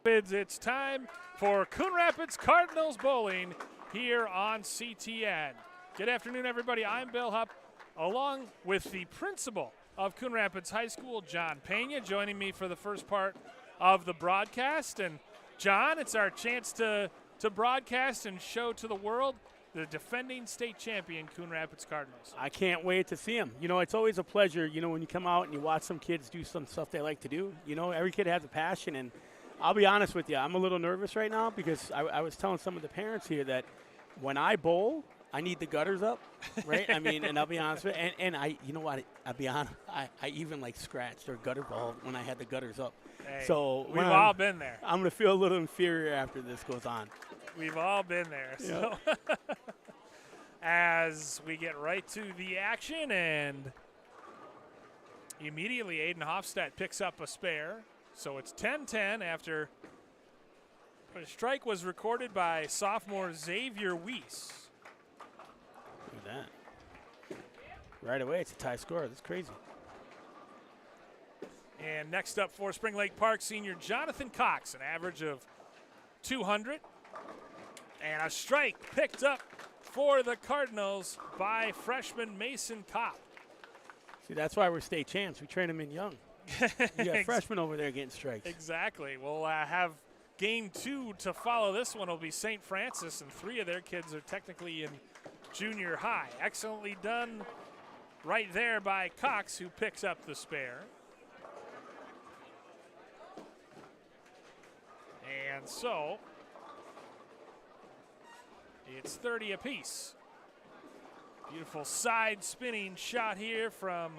It's time for Coon Rapids Cardinals Bowling here on CTN. Good afternoon, everybody. I'm Bill Hupp, along with the principal of Coon Rapids High School, John Pena, joining me for the first part of the broadcast. And John, it's our chance to broadcast and show to the world the defending state champion Coon Rapids Cardinals. I can't wait to see them. You know, it's always a pleasure, when you come out and you watch some kids do some stuff they like to do. Every kid has a passion, and I'll be honest with you, I'm a little nervous right now because I was telling some of the parents here that when I bowl, I need the gutters up, right? And I'll be honest with you, and you know what? I'll be honest, I even scratched or gutter balled when I had the gutters up. Hey, so we've all been there. I'm going to feel a little inferior after this goes on. We've all been there. So as we get right to the action, and immediately Aiden Hofstadt picks up a spare. So it's 10-10 after a strike was recorded by sophomore Xavier Weiss. Look at that. Right away, it's a tie score. That's crazy. And next up for Spring Lake Park, senior Jonathan Cox, an average of 200. And a strike picked up for the Cardinals by freshman Mason Kopp. See, that's why we're state champs. We train them in young. You got freshmen over there getting strikes. Exactly. We'll have game 2 to follow. This one will be St. Francis, and 3 of their kids are technically in junior high. Excellently done right there by Cox, who picks up the spare. And so it's 30 apiece. Beautiful side spinning shot here from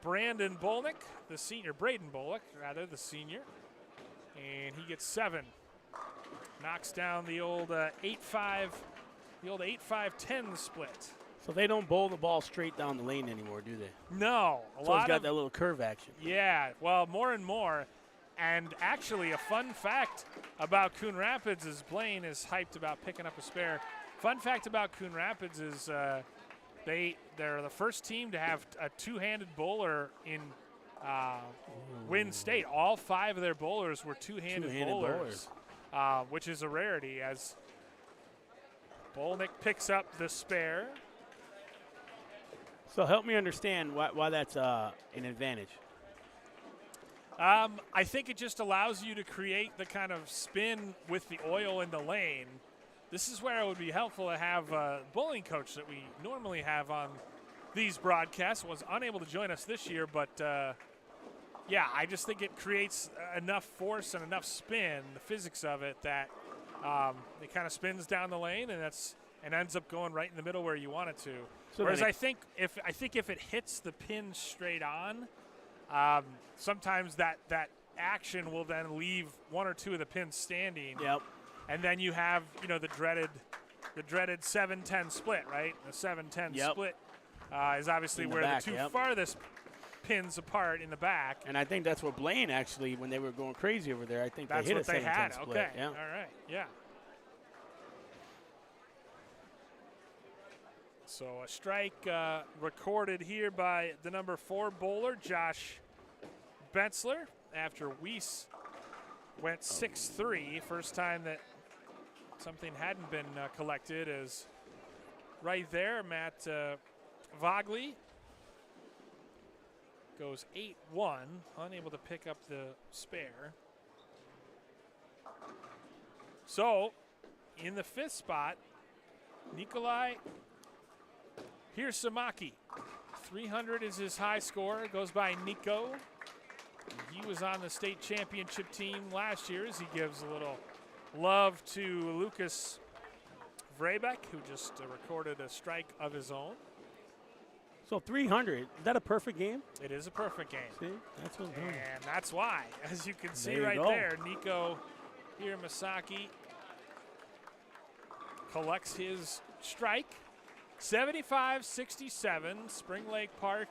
Braden Bolnick, the senior. The senior. And he gets 7. Knocks down the old 8-5, the old 8-5-10 split. So they don't bowl the ball straight down the lane anymore, do they? No. So it's got that little curve action. Yeah, well, more and more. And actually, a fun fact about Coon Rapids is Blaine is hyped about picking up a spare. Fun fact about Coon Rapids is they're the first team to have a two-handed bowler in Win State. All 5 of their bowlers were two-handed bowlers. Which is a rarity, as Bolnick picks up the spare. So help me understand why that's an advantage. I think it just allows you to create the kind of spin with the oil in the lane. This is where it would be helpful to have a bowling coach that we normally have on these broadcasts. Was unable to join us this year, but yeah, I just think it creates enough force and enough spin, the physics of it, that it kind of spins down the lane and ends up going right in the middle where you want it to. So whereas I think if it hits the pin straight on, sometimes that action will then leave 1 or 2 of the pins standing. Yep. And then you have, the dreaded 7-10 split, right? The 7-10 split is obviously where the 2 farthest pins apart in the back. And I think that's what Blaine actually, when they were going crazy over there, I think that's they hit what a 7-10 they had. split. Okay. Yeah. All right. Yeah. So a strike recorded here by the number 4 bowler, Josh Bentzler, after Weiss went 6-3. First time that something hadn't been collected, is right there. Matt Vogley goes 8-1, unable to pick up the spare. So in the 5th spot, Nikolai Hirsamaki. 300 is his high score. Goes by Nico. He was on the state championship team last year, as he gives a little love to Lucas Vrebeck, who just recorded a strike of his own. So 300, is that a perfect game? It is a perfect game. See, that's what I'm doing. And that's why, as you can see there there, Nico Hirmasaki collects his strike. 75-67, Spring Lake Park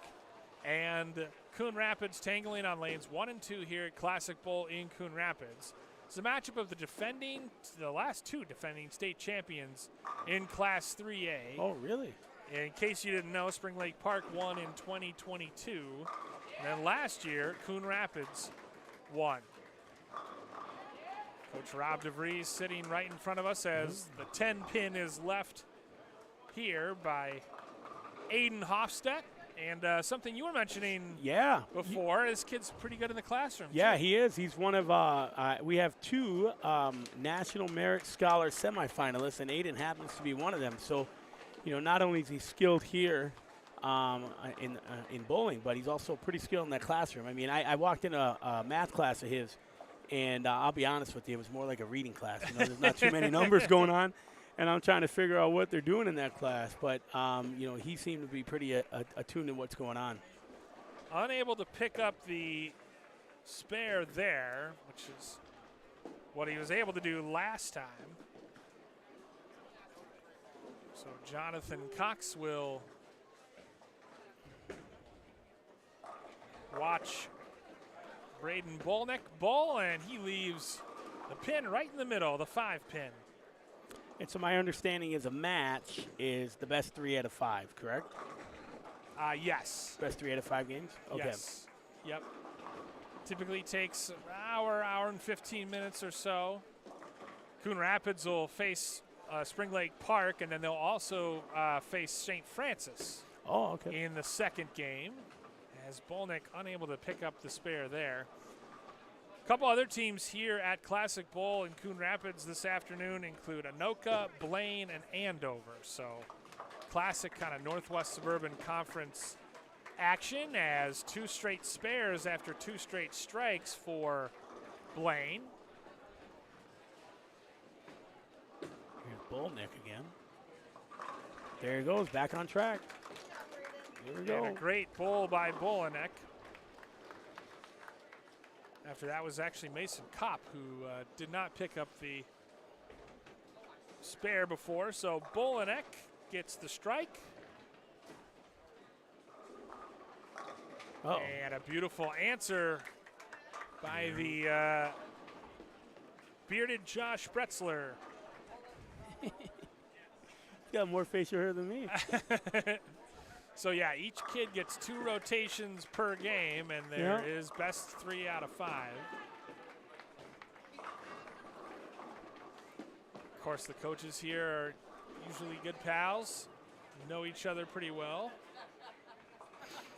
and Coon Rapids tangling on lanes 1 and 2 here at Classic Bowl in Coon Rapids. It's a matchup of the last 2 defending state champions in Class 3A. Oh, really? In case you didn't know, Spring Lake Park won in 2022. And then last year, Coon Rapids won. Coach Rob DeVries sitting right in front of us as the 10 pin is left here by Aiden Hofstedt. And something you were mentioning before, this kid's pretty good in the classroom. Yeah, too. he is. He's one of, we have 2 National Merit Scholar semifinalists, and Aiden happens to be one of them. So, not only is he skilled here in bowling, but he's also pretty skilled in that classroom. I mean, I walked in a math class of his, and I'll be honest with you, it was more like a reading class. There's not too many numbers going on, and I'm trying to figure out what they're doing in that class. But, he seemed to be pretty attuned to what's going on. Unable to pick up the spare there, which is what he was able to do last time. So Jonathan Cox will watch Braden Bolnick bowl, and he leaves the pin right in the middle, the 5 pin. And so my understanding is a match is the best 3 out of 5, correct? Yes. Best 3 out of 5 games? Okay. Yes. Yep. Typically takes an hour and 15 minutes or so. Coon Rapids will face Spring Lake Park, and then they'll also face St. Francis in the second game, as Bolnick unable to pick up the spare there. A couple other teams here at Classic Bowl in Coon Rapids this afternoon include Anoka, Blaine, and Andover. So classic kind of Northwest Suburban Conference action, as 2 straight spares after 2 straight strikes for Blaine. Here's Bolnick again. There he goes, back on track. Here we go. And a great bowl by Bolinek. After that was actually Mason Kopp, who did not pick up the spare before. So Bolinek gets the strike. And a beautiful answer by the bearded Josh Bretzler. He's got more facial hair than me. So, yeah, each kid gets 2 rotations per game, and there is best 3 out of 5. Of course, the coaches here are usually good pals, know each other pretty well.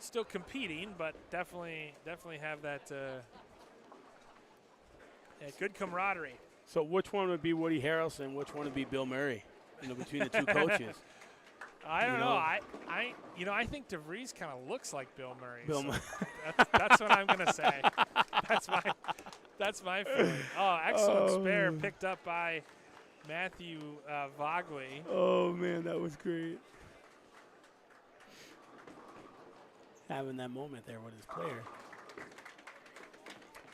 Still competing, but definitely have that good camaraderie. So which one would be Woody Harrelson? Which one would be Bill Murray? Between the 2 coaches. I don't know. I think DeVries kind of looks like Bill Murray. Bill Murray. That's what I'm gonna say. That's my feeling. Oh, excellent spare picked up by Matthew Vogley. Oh man, that was great. Having that moment there with his player.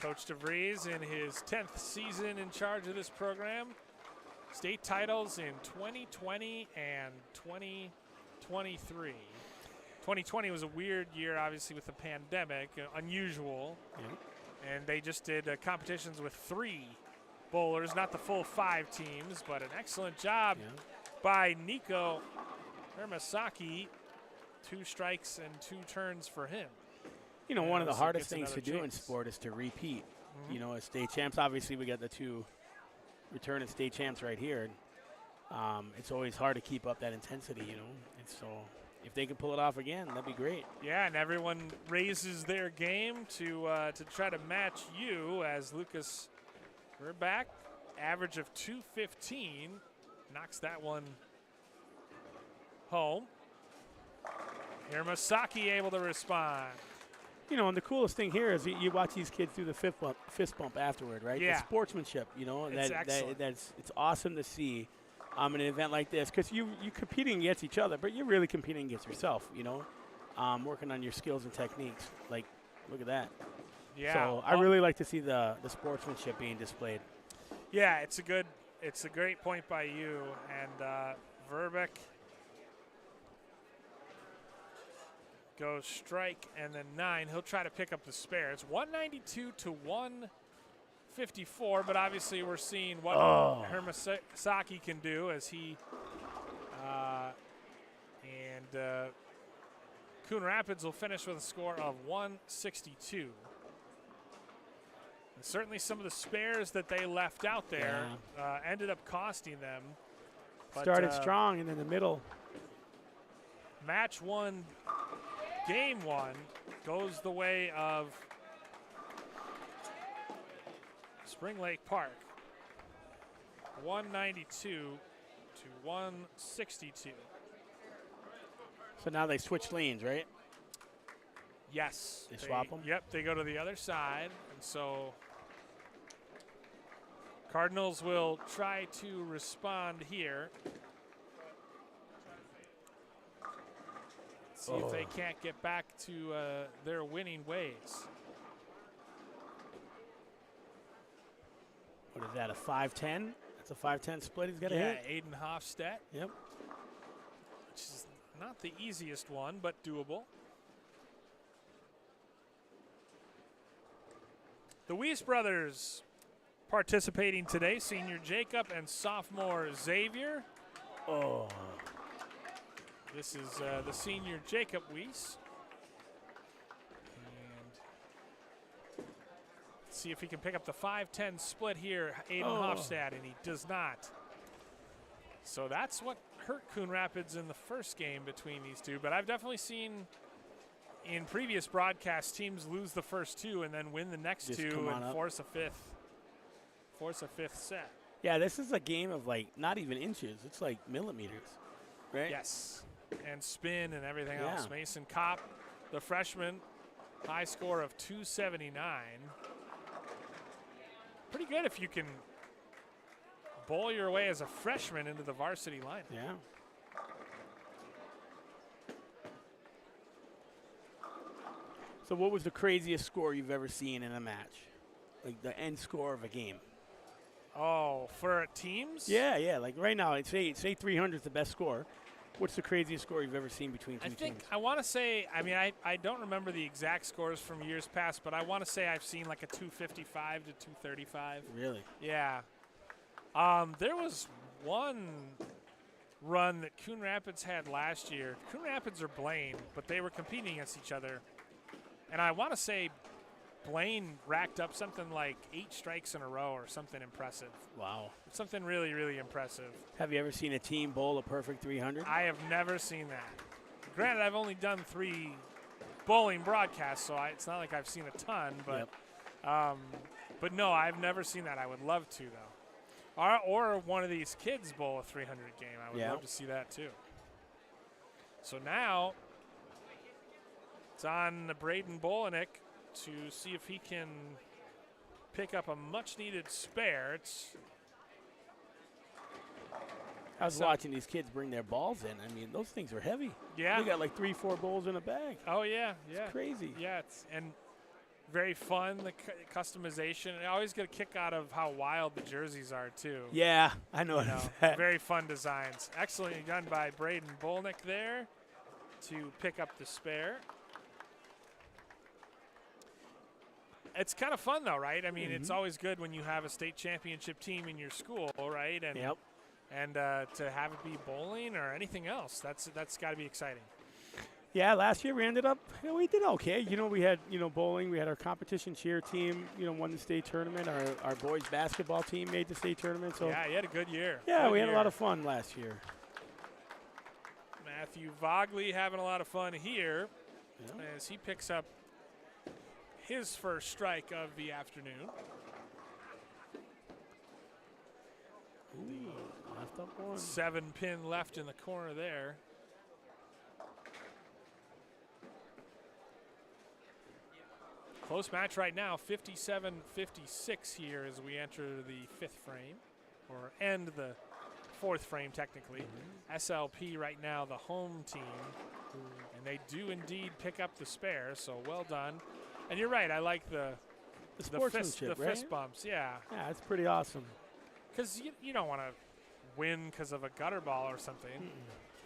Coach DeVries in his 10th season in charge of this program. State titles in 2020 and 2023. 2020 was a weird year, obviously, with the pandemic, unusual. Yeah. And they just did competitions with 3 bowlers, not the full 5 teams, but an excellent job by Nico Hermasaki. 2 strikes and 2 turns for him. One of the hardest things to do in sport is to repeat. As state champs, obviously we got the 2 returning state champs right here. It's always hard to keep up that intensity, And so if they can pull it off again, that'd be great. Yeah, and everyone raises their game to try to match you, as Lucas Verback, average of 215, knocks that one home. Hirmasaki able to respond. And the coolest thing here is you watch these kids do the fist bump afterward, right? Yeah. The sportsmanship, and it's excellent. It's awesome to see in an event like this, because you're competing against each other, but you're really competing against yourself, working on your skills and techniques. Like, look at that. Yeah. So I really like to see the sportsmanship being displayed. Yeah, it's a great point by you, and Verbeek goes strike and then 9. He'll try to pick up the spare. It's 192 to 154, but obviously we're seeing what Hermasaki can do, as he and Coon Rapids will finish with a score of 162. And certainly some of the spares that they left out there ended up costing them. But, started strong and in the middle. Match 1, game 1 goes the way of Spring Lake Park. 192 to 162. So now they switch lanes, right? Yes. They swap them? Yep, they go to the other side. And so Cardinals will try to respond here. See if they can't get back to their winning ways. What is that, a 5-10? That's a 5-10 split he's got to hit? Yeah, Aiden Hofstedt. Yep. Which is not the easiest one, but doable. The Weiss brothers participating today, senior Jacob and sophomore Xavier. Oh. This is the senior Jacob Weiss. And let's see if he can pick up the 5-10 split here, Aiden Hofstad, and he does not. So that's what hurt Coon Rapids in the first game between these two. But I've definitely seen in previous broadcasts teams lose the first 2 and then win the next 2 and force a fifth set. Yeah, this is a game of like not even inches. It's like millimeters, right? Yes. And spin and everything else. Mason Kopp, the freshman, high score of 279. Pretty good if you can bowl your way as a freshman into the varsity lineup. Yeah. So what was the craziest score you've ever seen in a match? Like the end score of a game? Oh, for teams? Yeah. Like right now, say 300 is the best score. What's the craziest score you've ever seen between two teams? I want to say, I don't remember the exact scores from years past, but I want to say I've seen like a 255 to 235. Really? Yeah. There was one run that Coon Rapids had last year. Coon Rapids or Blaine, but they were competing against each other. And I want to say Blaine racked up something like 8 strikes in a row or something impressive. Wow. Something really, really impressive. Have you ever seen a team bowl a perfect 300? I have never seen that. Granted, I've only done 3 bowling broadcasts, so it's not like I've seen a ton. But, but no, I've never seen that. I would love to, though. Or one of these kids bowl a 300 game. I would love to see that, too. So now it's on Braden Bolanek to see if he can pick up a much-needed spare. I was watching these kids bring their balls in. I mean, those things are heavy. Yeah. They got like 3-4 bowls in a bag. Oh, yeah. It's crazy. Yeah, and very fun, the customization. I always get a kick out of how wild the jerseys are, too. Yeah, I know. Very fun designs. Excellently done by Braden Bolnick there to pick up the spare. It's kind of fun, though, right? I mean, it's always good when you have a state championship team in your school, right? And and to have it be bowling or anything else, that's got to be exciting. Yeah, last year we ended up, we did okay. We had, bowling. We had our competition cheer team, won the state tournament. Our boys basketball team made the state tournament. So yeah, you had a good year. Yeah, we had a lot of fun last year. Matthew Vogley having a lot of fun here as he picks up his first strike of the afternoon. Ooh, left up one. 7 pin left in the corner there. Close match right now, 57-56 here as we enter the 5th frame, or end the 4th frame technically. SLP right now the home team, and they do indeed pick up the spare, so well done. And you're right, I like the fist bumps, Yeah, it's pretty awesome. Because you don't want to win because of a gutter ball or something.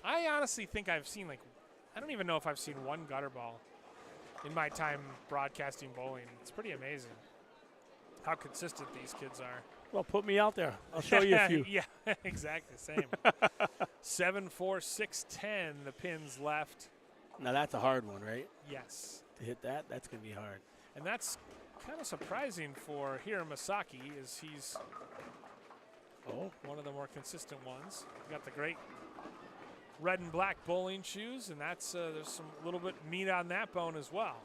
I honestly think I've seen I don't even know if I've seen one gutter ball in my time broadcasting bowling. It's pretty amazing how consistent these kids are. Well, put me out there. I'll show you a few. Yeah, exactly, same. 7-4, 6-10, the pins left. Now that's a hard one, right? Yes. To hit that, that's going to be hard. And that's kind of surprising for Hiramasaki is he's one of the more consistent ones. Got the great red and black bowling shoes, and that's there's some little bit meat on that bone as well.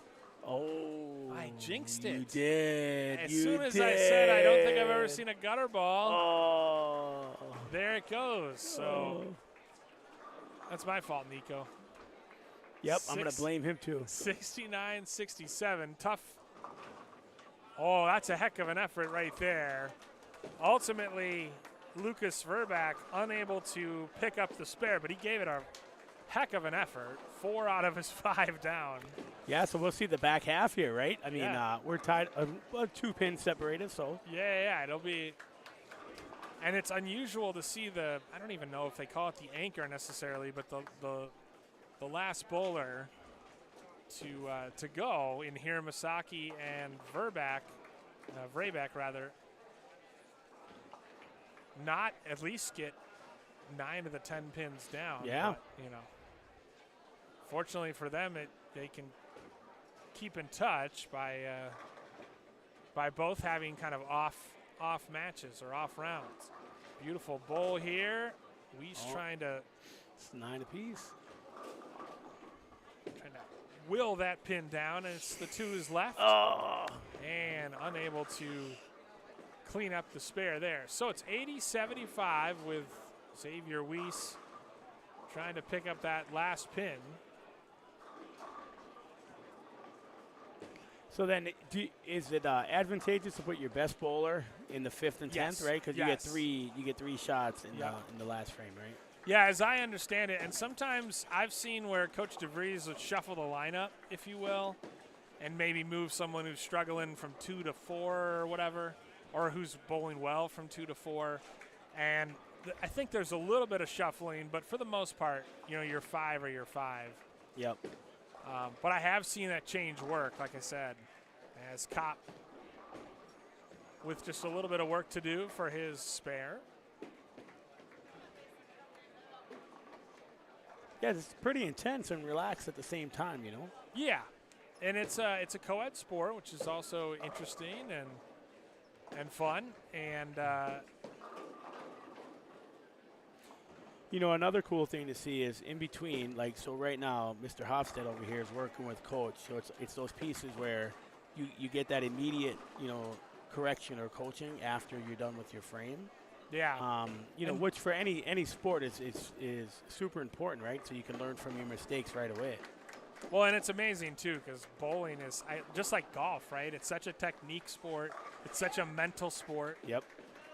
Oh, I jinxed it. You did. As you soon as did. I said I don't think I've ever seen a gutter ball, Oh. there it goes. So that's my fault, Nico. Yep, I'm going to blame him too. 69-67, tough. Oh, that's a heck of an effort right there. Ultimately, Lucas Verback unable to pick up the spare, but he gave it a heck of an effort. 4 out of his 5 down. Yeah, so we'll see the back half here, right? I mean, Yeah. we're tied, 2 pins separated, so. Yeah, it'll be. And it's unusual to see the, I don't even know if they call it the anchor necessarily, but the last bowler to go in Hiramasaki and Vrabak rather, not at least get 9 of the 10 pins down. Yeah. But, fortunately for them, they can keep in touch by both having kind of off matches or off rounds. Beautiful bowl here. Weiss trying to. It's 9 apiece. Trying to will that pin down, and it's the 2s left. Oh. And unable to clean up the spare there. So it's 80-75 with Xavier Weiss trying to pick up that last pin. So then, is it advantageous to put your best bowler in the 5th and 10th, Yes. right? Because Yes. you get 3 shots in the last frame, right? Yeah, as I understand it, and sometimes I've seen where Coach DeVries would shuffle the lineup, if you will, and maybe move someone who's struggling from 2 to 4 or whatever, or who's bowling well from 2 to 4. And I think there's a little bit of shuffling, but for the most part, you're 5 or you're 5. Yep. But I have seen that change work, like I said, as Kopp with just a little bit of work to do for his spare. Yeah, it's pretty intense and relaxed at the same time, Yeah, and it's a co-ed sport, which is also interesting and fun. And another cool thing to see is in between, so right now, Mr. Hofstad over here is working with Coach. So it's those pieces where you get that immediate, correction or coaching after you're done with your frame. yeah, Which for any sport is super important, right? So you can learn from your mistakes right away. well, and it's amazing too because bowling is just like golf, right? It's such a technique sport. It's such a mental sport. Yep.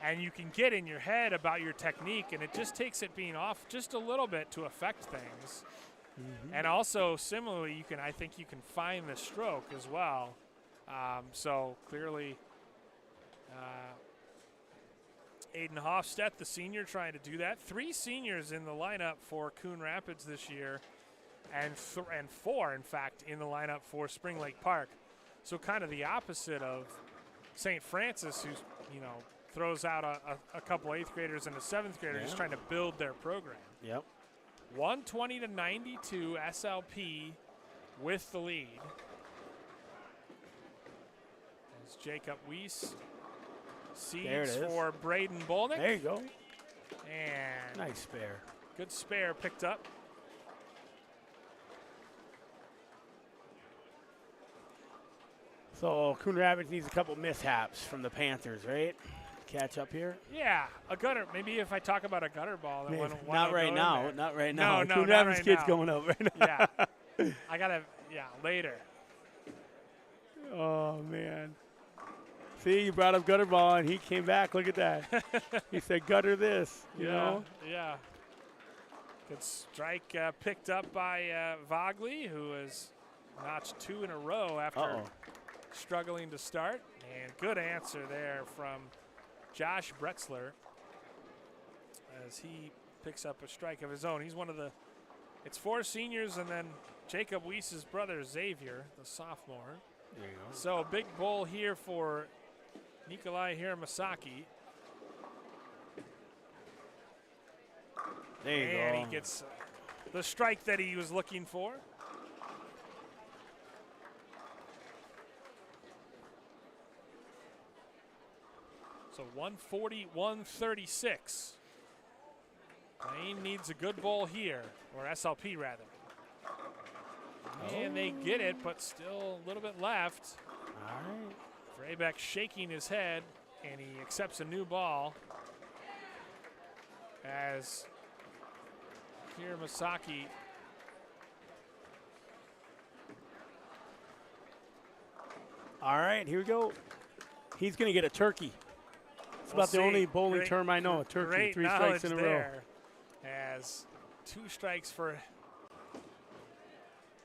And you can get in your head about your technique, and it just takes it being off just a little bit to affect things. Mm-hmm. And also, similarly, I think you can find the stroke as well. So clearly, Aiden Hofstedt, the senior, trying to do that. 3 seniors in the lineup for Coon Rapids this year, and 4, in fact, in the lineup for Spring Lake Park. So kind of the opposite of St. Francis, who's, throws out a couple 8th graders and a 7th grader just trying to build their program. Yep. 120-92 SLP with the lead. As Jacob Weiss seeds for Braden Bolnick. There you go. And nice spare. Good spare picked up. So Coon Rapids needs a couple mishaps from the Panthers, right? Catch up here. Yeah, a gutter. Maybe if I talk about a gutter ball, then not right now. Not right now. No, Coon not Rapids right kids now. going up right now. Yeah, I gotta. Yeah, later. Oh man. See, you brought up gutter ball, and he came back. Look at that. He said, "Gutter this," you know. Yeah. Good strike picked up by Vogley, who has notched 2 in a row after struggling to start. And good answer there from Josh Bretzler as he picks up a strike of his own. He's one of the – it's 4 seniors and then Jacob Weiss's brother, Xavier, the sophomore. There you go. So a big bowl here for Nikolai Hiramasaki. There you go. And he gets the strike that he was looking for. So 140, 136. Lane needs a good bowl here, or SLP rather. And they get it, but still a little bit left. All right. Vraybeck shaking his head, and he accepts a new ball as Kira Masaki All right, here we go. He's going to get a turkey. It's about the only bowling term I know, a turkey. Great 3 strikes in a row. there as 2 strikes for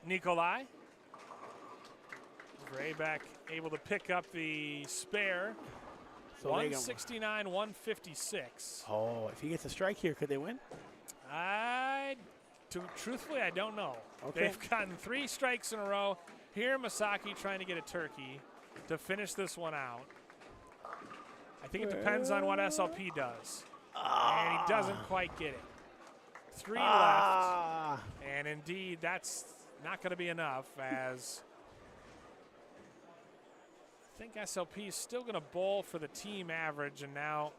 Nikolai. Vraybeck able to pick up the spare. So 169, 156. Oh, if he gets a strike here, could they win? Truthfully, I don't know. Okay. They've gotten 3 strikes in a row. Here, Masaki trying to get a turkey to finish this one out. I think it depends on what SLP does. And he doesn't quite get it. 3 left. And indeed, that's not going to be enough, as I think SLP is still going to bowl for the team average, and now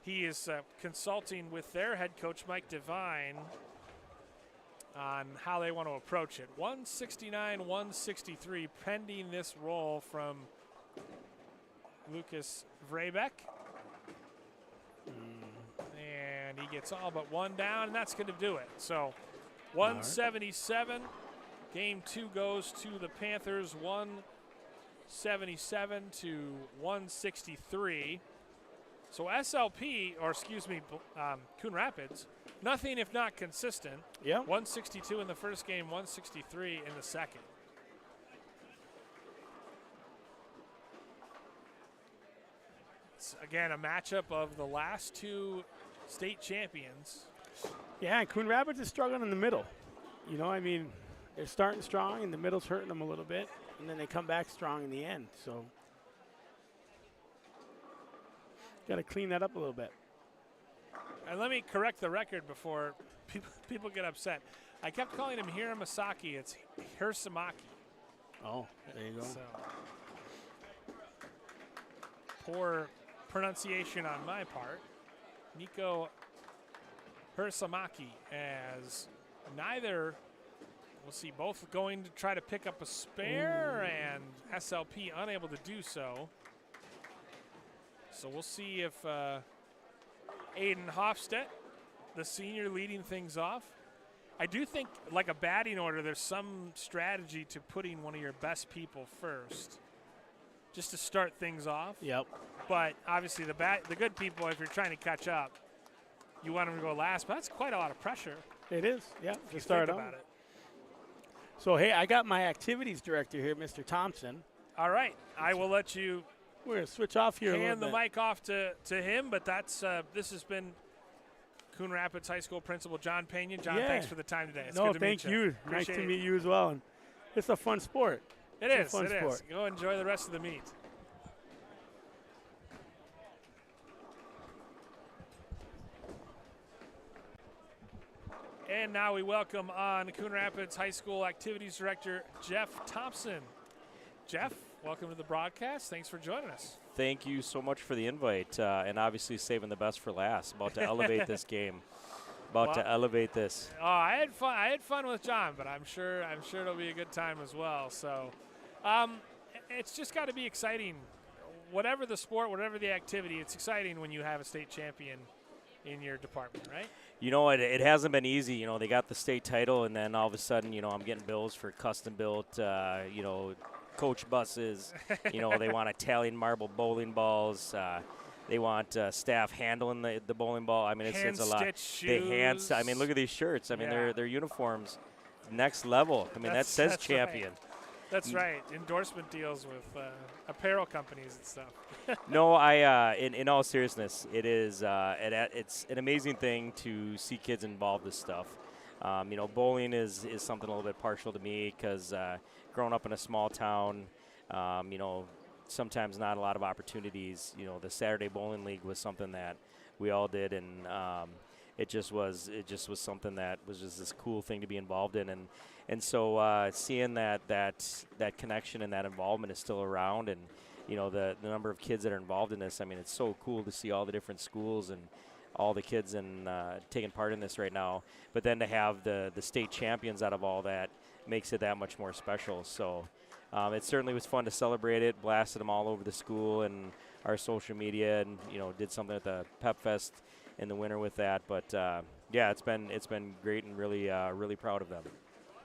he is consulting with their head coach, Mike Devine, on how they want to approach it. 169, 163, pending this roll from Lucas Vraybeck. And he gets all but 1 down, and that's going to do it. So 177. Game 2 goes to the Panthers, 177 to 163. So SLP, or excuse me, Coon Rapids, nothing if not consistent. Yeah. 162 in the first game, 163 in the second. It's, again, a matchup of the last 2 state champions. Yeah, and Coon Rapids is struggling in the middle. You know, I mean, they're starting strong, and the middle's hurting them a little bit, and then they come back strong in the end. So got to clean that up a little bit. And let me correct the record before people get upset. I kept calling him Hira Masaki. It's Hirsamaki. Oh, there you go. So, poor pronunciation on my part. Nico Hirsamaki, as neither, we'll see, both going to try to pick up a spare, and SLP unable to do so. So we'll see if Aiden Hofstedt, the senior, leading things off. I do think, like a batting order, there's some strategy to putting one of your best people first, just to start things off. Yep. But obviously the good people, if you're trying to catch up, you want them to go last. But that's quite a lot of pressure. It is, yeah. If you start think out. about it. So, hey, I got my activities director here, Mr. Thompson. All right, I will let you We're going to switch off here hand a the little bit. mic off to him. But that's this has been Coon Rapids High School Principal John Pena. John, Yeah. thanks for the time today. It's No, good to thank meet you. Nice Appreciate to it. meet you as well. And it's a fun sport. It It's a is. fun It sport. is. Go enjoy the rest of the meet. And now we welcome on Coon Rapids High School Activities Director Jeff Thompson. Jeff, welcome to the broadcast. Thanks for joining us. Thank you so much for the invite, and obviously saving the best for last. About to elevate this game. About to elevate this. Oh, I had fun. I had fun with John, but I'm sure it'll be a good time as well. So, it's just got to be exciting. Whatever the sport, whatever the activity, it's exciting when you have a state champion in your department, right? You know, it hasn't been easy. You know, they got the state title, and then all of a sudden, you know, I'm getting bills for custom-built, you know, coach buses. You know, they want Italian marble bowling balls. They want staff handling the bowling ball. I mean, it's a lot. Hand-stitched shoes. I mean, look at these shirts. I mean, Yeah. their uniforms, next level. I mean, that says that's champion. Right. That's right. Endorsement deals with apparel companies and stuff. No, in all seriousness, it's an amazing thing to see kids involved in this stuff. You know, bowling is something a little bit partial to me because growing up in a small town, you know, sometimes not a lot of opportunities. You know, the Saturday Bowling League was something that we all did, and it just was something that was just this cool thing to be involved in, and so seeing that connection and that involvement is still around, and the number of kids that are involved in this. I mean, it's so cool to see all the different schools and all the kids taking part in this right now. But then to have the state champions out of all that makes it that much more special. So it certainly was fun to celebrate it, blasted them all over the school and our social media, and did something at the Pep Fest in the winter with that. But yeah, it's been great, and really proud of them.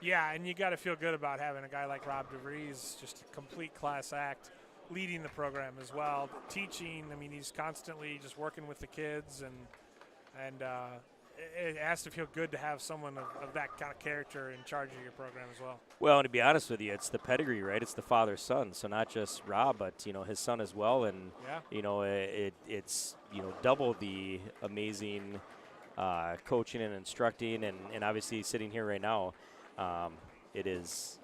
Yeah, and you got to feel good about having a guy like Rob DeVries, just a complete class act, leading the program as well, teaching. I mean, he's constantly just working with the kids, and it has to feel good to have someone of that kind of character in charge of your program as well. Well, and to be honest with you, it's the pedigree, right? It's the father-son, so not just Rob, but his son as well, and it's double the amazing coaching and instructing, and obviously sitting here right now, it is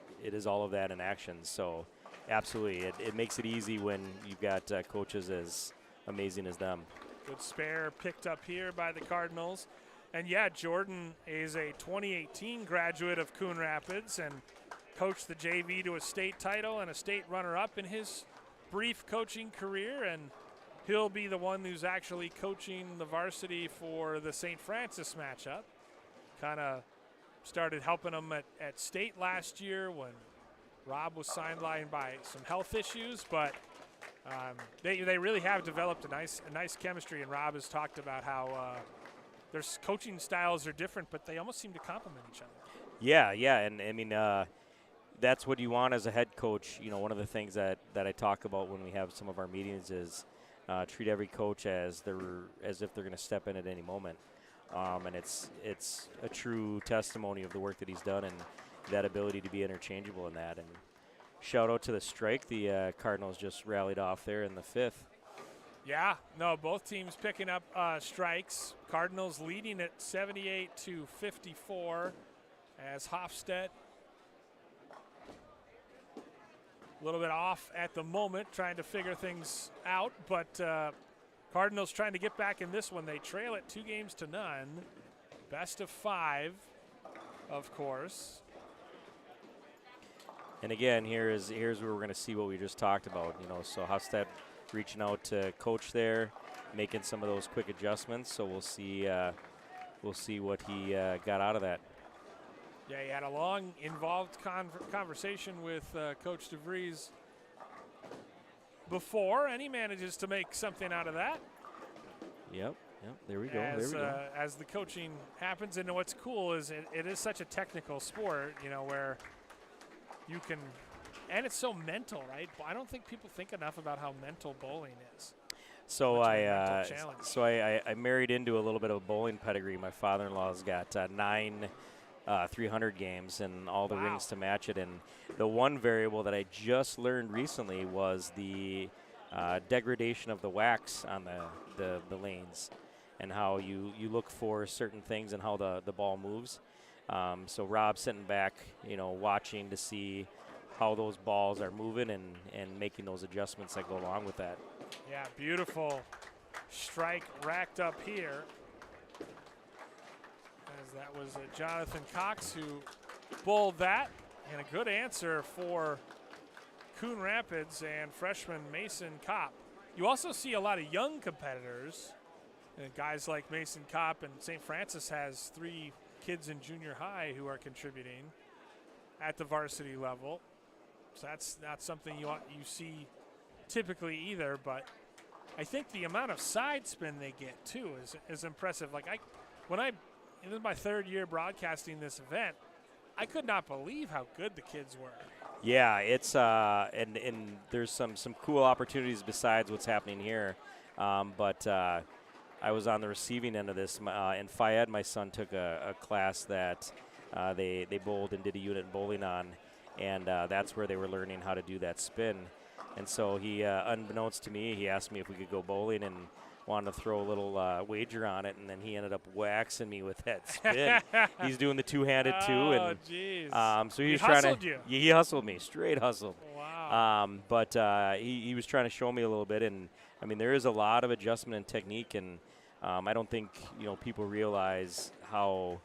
all of that in action. So absolutely, it makes it easy when you've got coaches as amazing as them. Good spare picked up here by the Cardinals. And yeah, Jordan is a 2018 graduate of Coon Rapids and coached the JV to a state title and a state runner-up in his brief coaching career. And he'll be the one who's actually coaching the varsity for the St. Francis matchup. Kind of started helping them at state last year when Rob was sidelined by some health issues, but they really have developed a nice chemistry. And Rob has talked about how their coaching styles are different, but they almost seem to complement each other. Yeah, and I mean that's what you want as a head coach. One of the things that I talk about when we have some of our meetings is treat every coach as if they're going to step in at any moment, and it's a true testimony of the work that he's done and that ability to be interchangeable in that. And shout out to the strike the Cardinals just rallied off there in the fifth. Yeah, no, both teams picking up strikes. Cardinals leading at 78-54 as Hofstedt a little bit off at the moment, trying to figure things out. But Cardinals trying to get back in this one. They trail it 2-0. Best of 5, of course. And again, here's where we're going to see what we just talked about. So Hofstedt reaching out to coach there, making some of those quick adjustments. So we'll see what he got out of that. Yeah, he had a long, involved conversation with Coach DeVries before, and he manages to make something out of that. Yep. There we go. As the coaching happens, and what's cool is it is such a technical sport, where you can. And it's so mental, right? I don't think people think enough about how mental bowling is. So I married into a little bit of a bowling pedigree. My father-in-law's got 9 300 games and all the rings to match it. And the one variable that I just learned recently was the degradation of the wax on the lanes and how you look for certain things and how the ball moves. So Rob's sitting back, watching to see how those balls are moving and making those adjustments that go along with that. Yeah, beautiful strike racked up here. As that was Jonathan Cox who bowled that, and a good answer for Coon Rapids and freshman Mason Kopp. You also see a lot of young competitors, and guys like Mason Kopp, and St. Francis has 3 kids in junior high who are contributing at the varsity level. So that's not something you see typically either, but I think the amount of side spin they get too is impressive. Like this is my 3rd year broadcasting this event. I could not believe how good the kids were. Yeah, it's and there's some cool opportunities besides what's happening here, but I was on the receiving end of this. In Fayette, my son took a class that they bowled and did a unit bowling on. And that's where they were learning how to do that spin. And so he, unbeknownst to me, he asked me if we could go bowling and wanted to throw a little wager on it. And then he ended up waxing me with that spin. He's doing the two-handed too. Oh, jeez. So he was hustled you. He hustled me, straight hustled. Wow. But he was trying to show me a little bit. And, I mean, there is a lot of adjustment and technique. And I don't think people realize how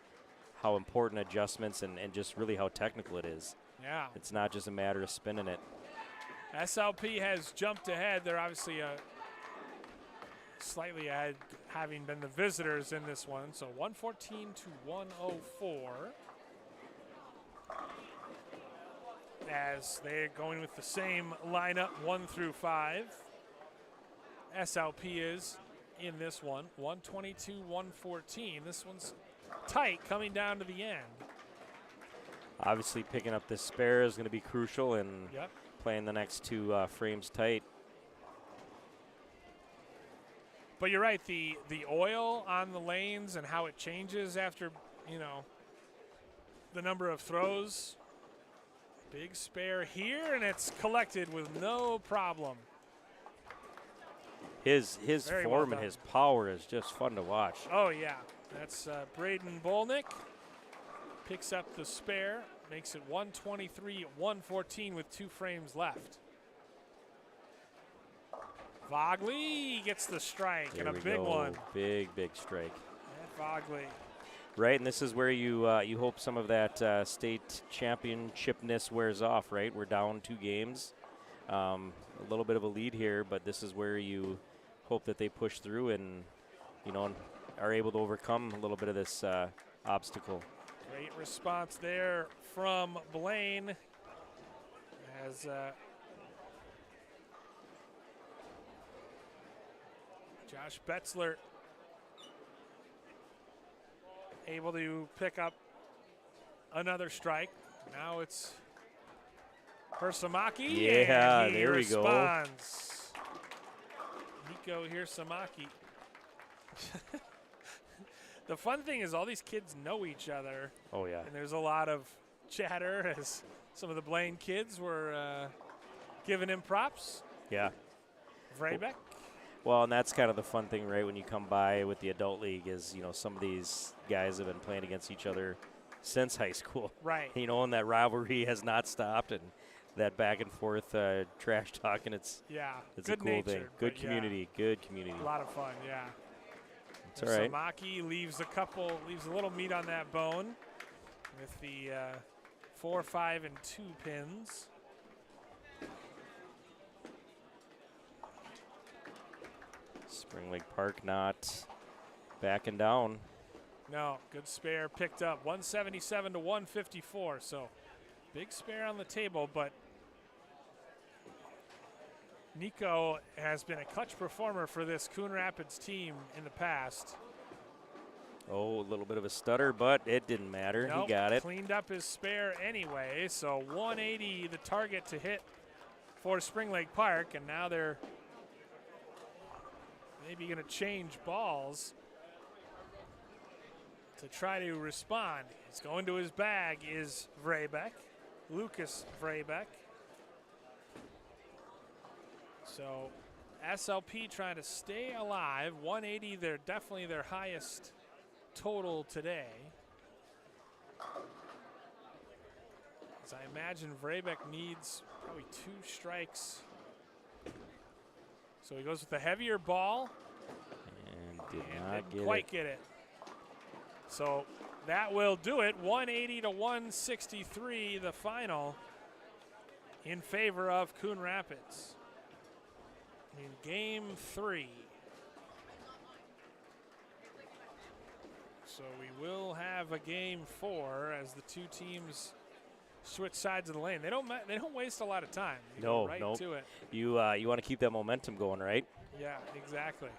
important adjustments and just really how technical it is. Yeah. It's not just a matter of spinning it. SLP has jumped ahead. They're obviously slightly ahead, having been the visitors in this one. So 114 to 104. As they're going with the same lineup, 1 through 5. SLP is in this one, 122, 114. This one's tight coming down to the end. Obviously, picking up this spare is going to be crucial and Yep. playing the next two frames tight. But you're right, the oil on the lanes and how it changes after, the number of throws. Big spare here, and it's collected with no problem. His Very form well and his power is just fun to watch. Oh, yeah. That's Braden Bolnick. Picks up the spare, makes it 123, 114 with 2 frames left. Vogley gets the strike, There and a we big go. one. Big strike. Vogley. Right, and this is where you hope some of that state championshipness wears off, right? We're down 2 games. A little bit of a lead here, but this is where you hope that they push through and, are able to overcome a little bit of this obstacle. Great response there from Blaine. As Josh Betzler able to pick up another strike. Now it's Hirsamaki. Yeah, and he there we go. responds. Nico Hirsamaki. The fun thing is all these kids know each other. Oh, yeah. And there's a lot of chatter as some of the Blaine kids were giving him props. Yeah. Vrebeck. Well, and that's kind of the fun thing, right, when you come by with the adult league is, some of these guys have been playing against each other since high school. Right. And that rivalry has not stopped, and that back and forth trash talking, it's Good a cool natured, thing. Good but community, good community. A lot of fun, yeah. It's all right. Samaki leaves a little meat on that bone with the 4, 5, and 2 pins. Spring Lake Park not backing down. No, good spare picked up, 177 to 154. So big spare on the table, but Nico has been a clutch performer for this Coon Rapids team in the past. Oh, a little bit of a stutter, but it didn't matter. Nope, He got it. cleaned up his spare anyway. So 180 the target to hit for Spring Lake Park, and now they're maybe going to change balls to try to respond. He's going to his bag is Vrebeck, Lucas Vrebeck. So SLP trying to stay alive. 180, they're definitely their highest total today. As I imagine Vrebeck needs probably 2 strikes. So he goes with the heavier ball. And did And not didn't quite get it. So that will do it. 180 to 163, the final in favor of Coon Rapids in game 3. So we will have a game 4 as the 2 teams switch sides of the lane. They don't waste a lot of time. They go right to it. You want to keep that momentum going, right? Yeah, exactly.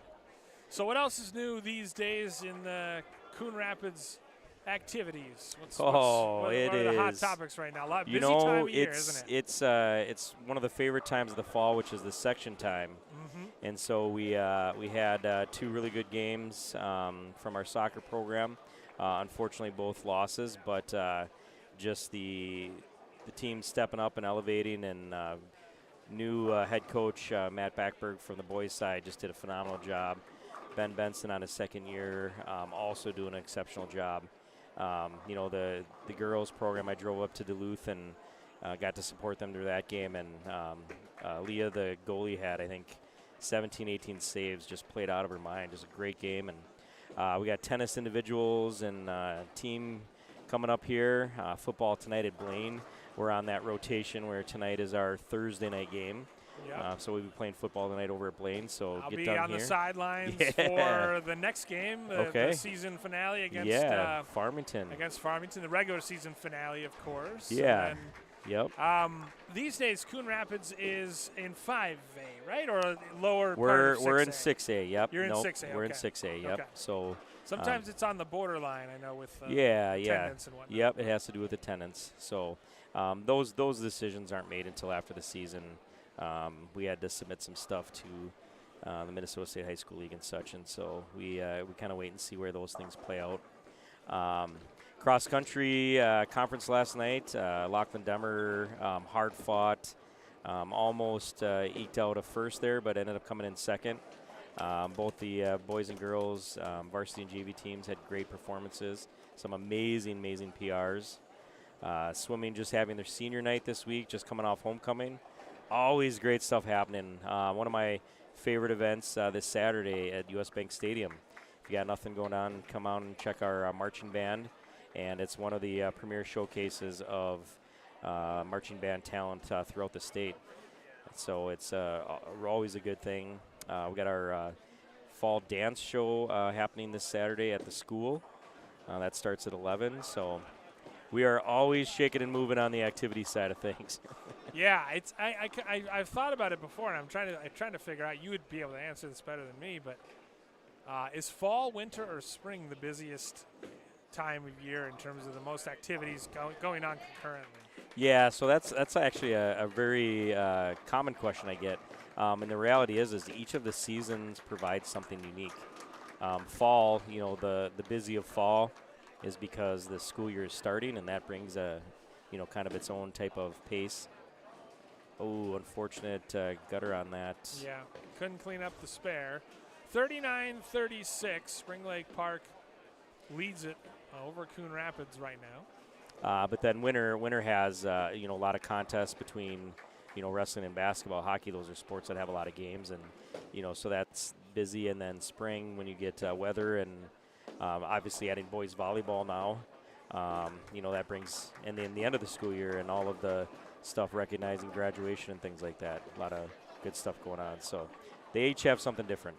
So what else is new these days in the Coon Rapids activities? What are the hot topics right now? A lot busy time of year, isn't it? It's one of the favorite times of the fall, which is the section time. Mm-hmm. And so we had 2 really good games from our soccer program. Unfortunately, both losses, but just the team stepping up and elevating, and new head coach Matt Backberg from the boys' side just did a phenomenal job. Ben Benson on his 2nd year also doing an exceptional job. The girls program, I drove up to Duluth and got to support them through that game, and Leah, the goalie, had I think 17, 18 saves, just played out of her mind. Just a great game. And we got tennis individuals and team coming up here. Football tonight at Blaine. We're on that rotation where tonight is our Thursday night game. Yep. So we'll be playing football tonight over at Blaine. So I'll get be down on here. the sidelines Yeah. for the next game, the season finale against Farmington. Against Farmington, the regular season finale, of course. Yeah. And Yep. these days, Coon Rapids is in 5A, right, or lower? We're part of 6A? in 6A. Yep. You're in Nope, 6A. We're in okay. 6A. Yep. Okay. So sometimes it's on the borderline. I know with yeah. attendance and whatnot. Yep. It has to do with attendance. So those decisions aren't made until after the season. We had to submit some stuff to the Minnesota State High School League and such, and so we kind of wait and see where those things play out. Cross country conference last night. Lachlan Demmer, hard fought, almost eked out a first there, but ended up coming in second. Both the boys and girls, varsity and JV teams had great performances. Some amazing PRs. Swimming just having their senior night this week, just coming off homecoming. Always great stuff happening. One of my favorite events this Saturday at US Bank Stadium. If you got nothing going on, come out and check our marching band. And it's one of the premier showcases of marching band talent throughout the state. So it's always a good thing. We got our fall dance show happening this Saturday at the school. That starts at 11. So we are always shaking and moving on the activity side of things. Yeah, it's I've thought about it before, and I'm trying to figure out. You would be able to answer this better than me, but is fall, winter, or spring the busiest time of year in terms of the most activities going on concurrently? Yeah, so that's actually a very common question I get, and the reality is each of the seasons provides something unique. Fall, the busy of fall is because the school year is starting, and that brings a kind of its own type of pace. Oh, unfortunate gutter on that. Yeah, couldn't clean up the spare. 39-36, Spring Lake Park leads it over Coon Rapids right now. But then winter has a lot of contests between wrestling and basketball, hockey. Those are sports that have a lot of games, and so that's busy. And then spring when you get weather and obviously adding boys volleyball now, that brings and then the end of the school year and all of the stuff recognizing graduation and things like that. A lot of good stuff going on. So they each have something different.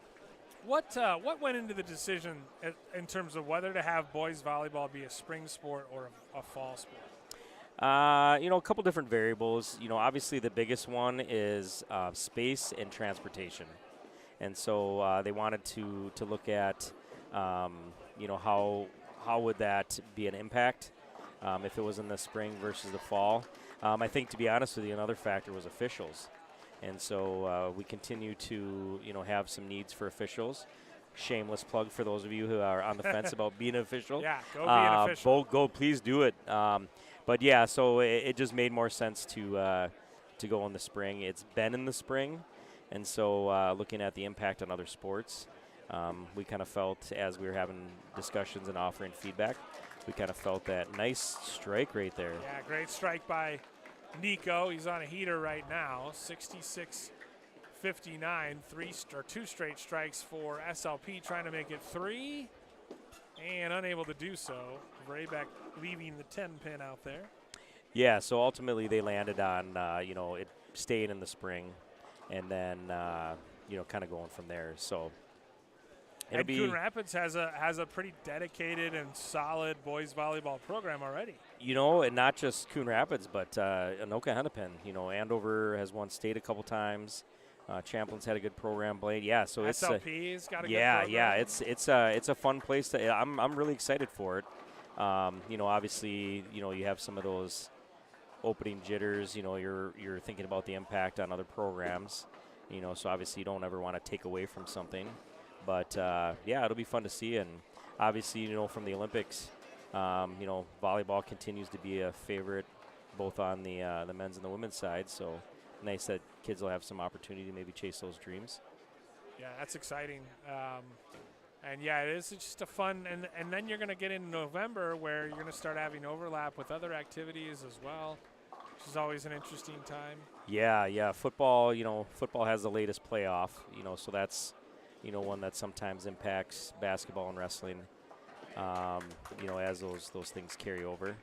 What went into the decision in terms of whether to have boys volleyball be a spring sport or a fall sport? A couple different variables. Obviously the biggest one is space and transportation, and so they wanted to look at how would that be an impact if it was in the spring versus the fall. I think, to be honest with you, another factor was officials. And so we continue to, have some needs for officials. Shameless plug for those of you who are on the fence about being an official. Yeah, go be an official. Go, please do it. But yeah, so it just made more sense to go in the spring. It's been in the spring, and so looking at the impact on other sports, we kind of felt as we were having discussions and offering feedback, we kind of felt that nice strike right there. Yeah, great strike by Nico. He's on a heater right now. 66-59, two straight strikes for SLP, trying to make it 3 and unable to do so. Vrabek leaving the 10 pin out there. Yeah, so ultimately they landed on it staying in the spring, and then kind of going from there. So and Coon Rapids has a pretty dedicated and solid boys volleyball program already. And not just Coon Rapids, but Anoka Hennepin. Andover has won state a couple times. Champlin's had a good program. Blaine, yeah. So SLP's got a good program. Yeah. It's a fun place to. I'm really excited for it. Obviously, you have some of those opening jitters. You're thinking about the impact on other programs. So obviously you don't ever want to take away from something. But, it'll be fun to see. And obviously, from the Olympics, volleyball continues to be a favorite both on the men's and the women's side. So nice that kids will have some opportunity to maybe chase those dreams. Yeah, that's exciting. And, yeah, it is just a fun – and then you're going to get into November where you're going to start having overlap with other activities as well, which is always an interesting time. Yeah. Football, football has the latest playoff, so that's, one that sometimes impacts basketball and wrestling, as those things carry over.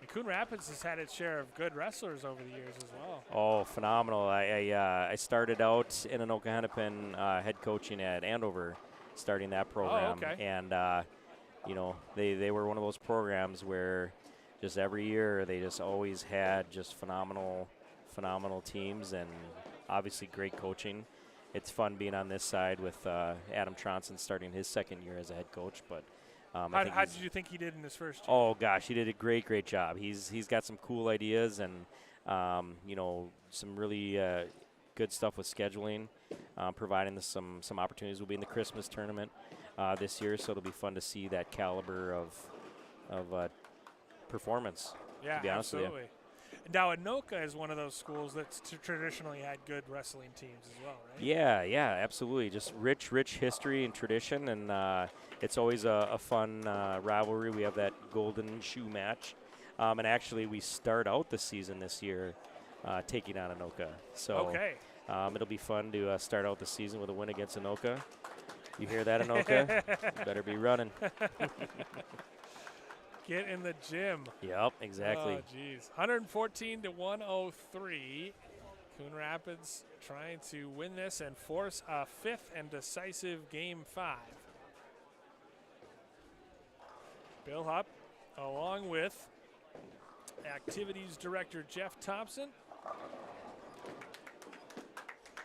And Coon Rapids has had its share of good wrestlers over the years as well. Oh, phenomenal. I started out in Anoka Hennepin head coaching at Andover, starting that program. Oh, okay. And, they were one of those programs where just every year they just always had just phenomenal teams and obviously great coaching. It's fun being on this side with Adam Tronson starting his second year as a head coach. But how did you think he did in his first year? Oh gosh, he did a great job. He's got some cool ideas and some really good stuff with scheduling, providing us some opportunities. We'll be in the Christmas tournament this year, so it'll be fun to see that caliber of performance. Yeah, to be honest absolutely. With you. Now, Anoka is one of those schools that's traditionally had good wrestling teams as well, right? Yeah, absolutely. Just rich history and tradition, and it's always a fun rivalry. We have that golden shoe match, and actually we start out the season this year taking on Anoka. So okay. It'll be fun to start out the season with a win against Anoka. You hear that, Anoka? You better be running. Get in the gym. Yep, exactly. Oh, geez. 114 to 103. Coon Rapids trying to win this and force a fifth and decisive Game 5. Bill Hupp, along with Activities Director Jeff Thompson.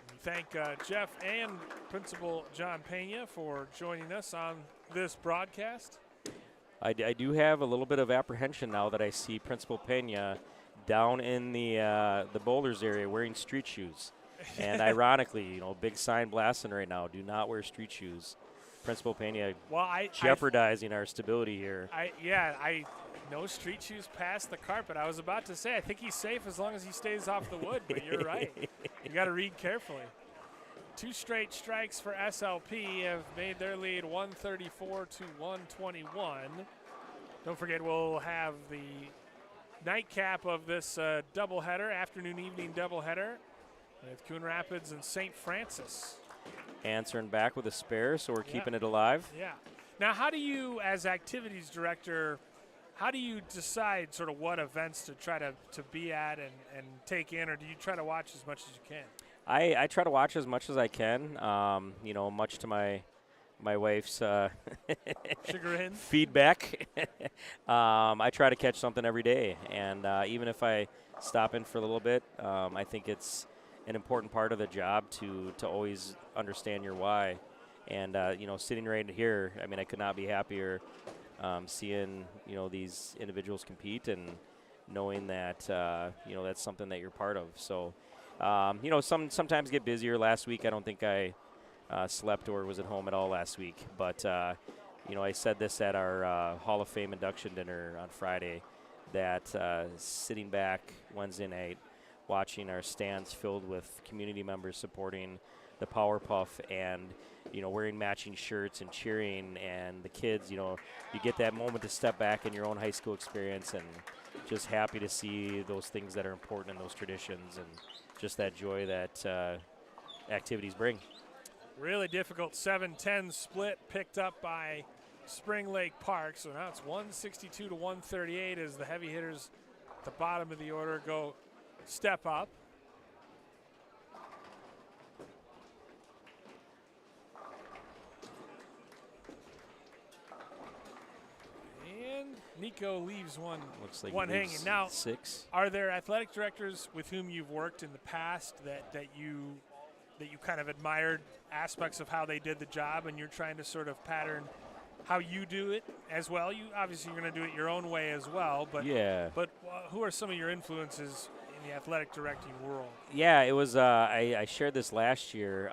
We thank Jeff and Principal John Pena for joining us on this broadcast. I do have a little bit of apprehension now that I see Principal Pena down in the boulders area wearing street shoes. And ironically, big sign blasting right now, do not wear street shoes. Principal Pena jeopardizing our stability here. No street shoes past the carpet. I was about to say, I think he's safe as long as he stays off the wood, but you're right. You got to read carefully. 2 straight strikes for SLP have made their lead 134 to 121. Don't forget, we'll have the nightcap of this doubleheader, afternoon-evening doubleheader, with Coon Rapids and St. Francis. Answering back with a spare, so we're keeping it alive. Yeah. Now, how do you, as activities director, how do you decide sort of what events to try to be at and take in, or do you try to watch as much as you can? I try to watch as much as I can, much to my wife's chagrin feedback. I try to catch something every day, and even if I stop in for a little bit, I think it's an important part of the job to always understand your why. And, sitting right here, I could not be happier seeing, these individuals compete and knowing that, that's something that you're part of. So, sometimes get busier. Last week, I don't think I slept or was at home at all last week. But, I said this at our Hall of Fame induction dinner on Friday, that sitting back Wednesday night, watching our stands filled with community members supporting the Power Puff and, wearing matching shirts and cheering, and the kids, you get that moment to step back in your own high school experience, and just happy to see those things that are important in those traditions and just that joy that activities bring. Really difficult 7-10 split picked up by Spring Lake Park. So now it's 162 to 138 as the heavy hitters at the bottom of the order go step up. And Nico leaves one hanging. Now, 6. Are there athletic directors with whom you've worked in the past that you kind of admired aspects of how they did the job, and you're trying to sort of pattern how you do it as well? You obviously you're going to do it your own way as well, but yeah. But who are some of your influences in the athletic directing world? Yeah, it was. I shared this last year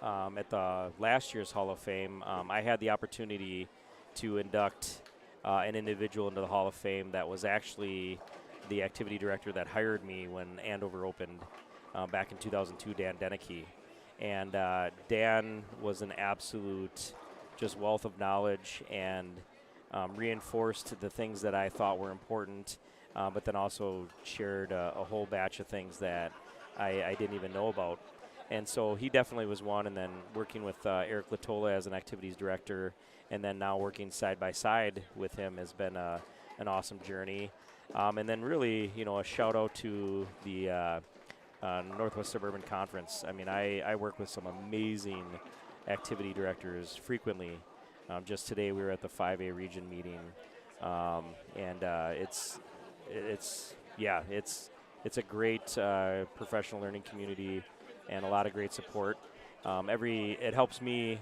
at the last year's Hall of Fame. I had the opportunity to induct an individual into the Hall of Fame that was actually the activity director that hired me when Andover opened back in 2002, Dan Deneke. And Dan was an absolute just wealth of knowledge and reinforced the things that I thought were important, but then also shared a whole batch of things that I didn't even know about. And so he definitely was one. And then working with Eric Latola as an activities director, and then now working side by side with him has been an awesome journey. And then really, a shout out to the Northwest Suburban Conference. I mean, I work with some amazing activity directors frequently. Just today we were at the 5A region meeting, and it's a great professional learning community and a lot of great support. It helps me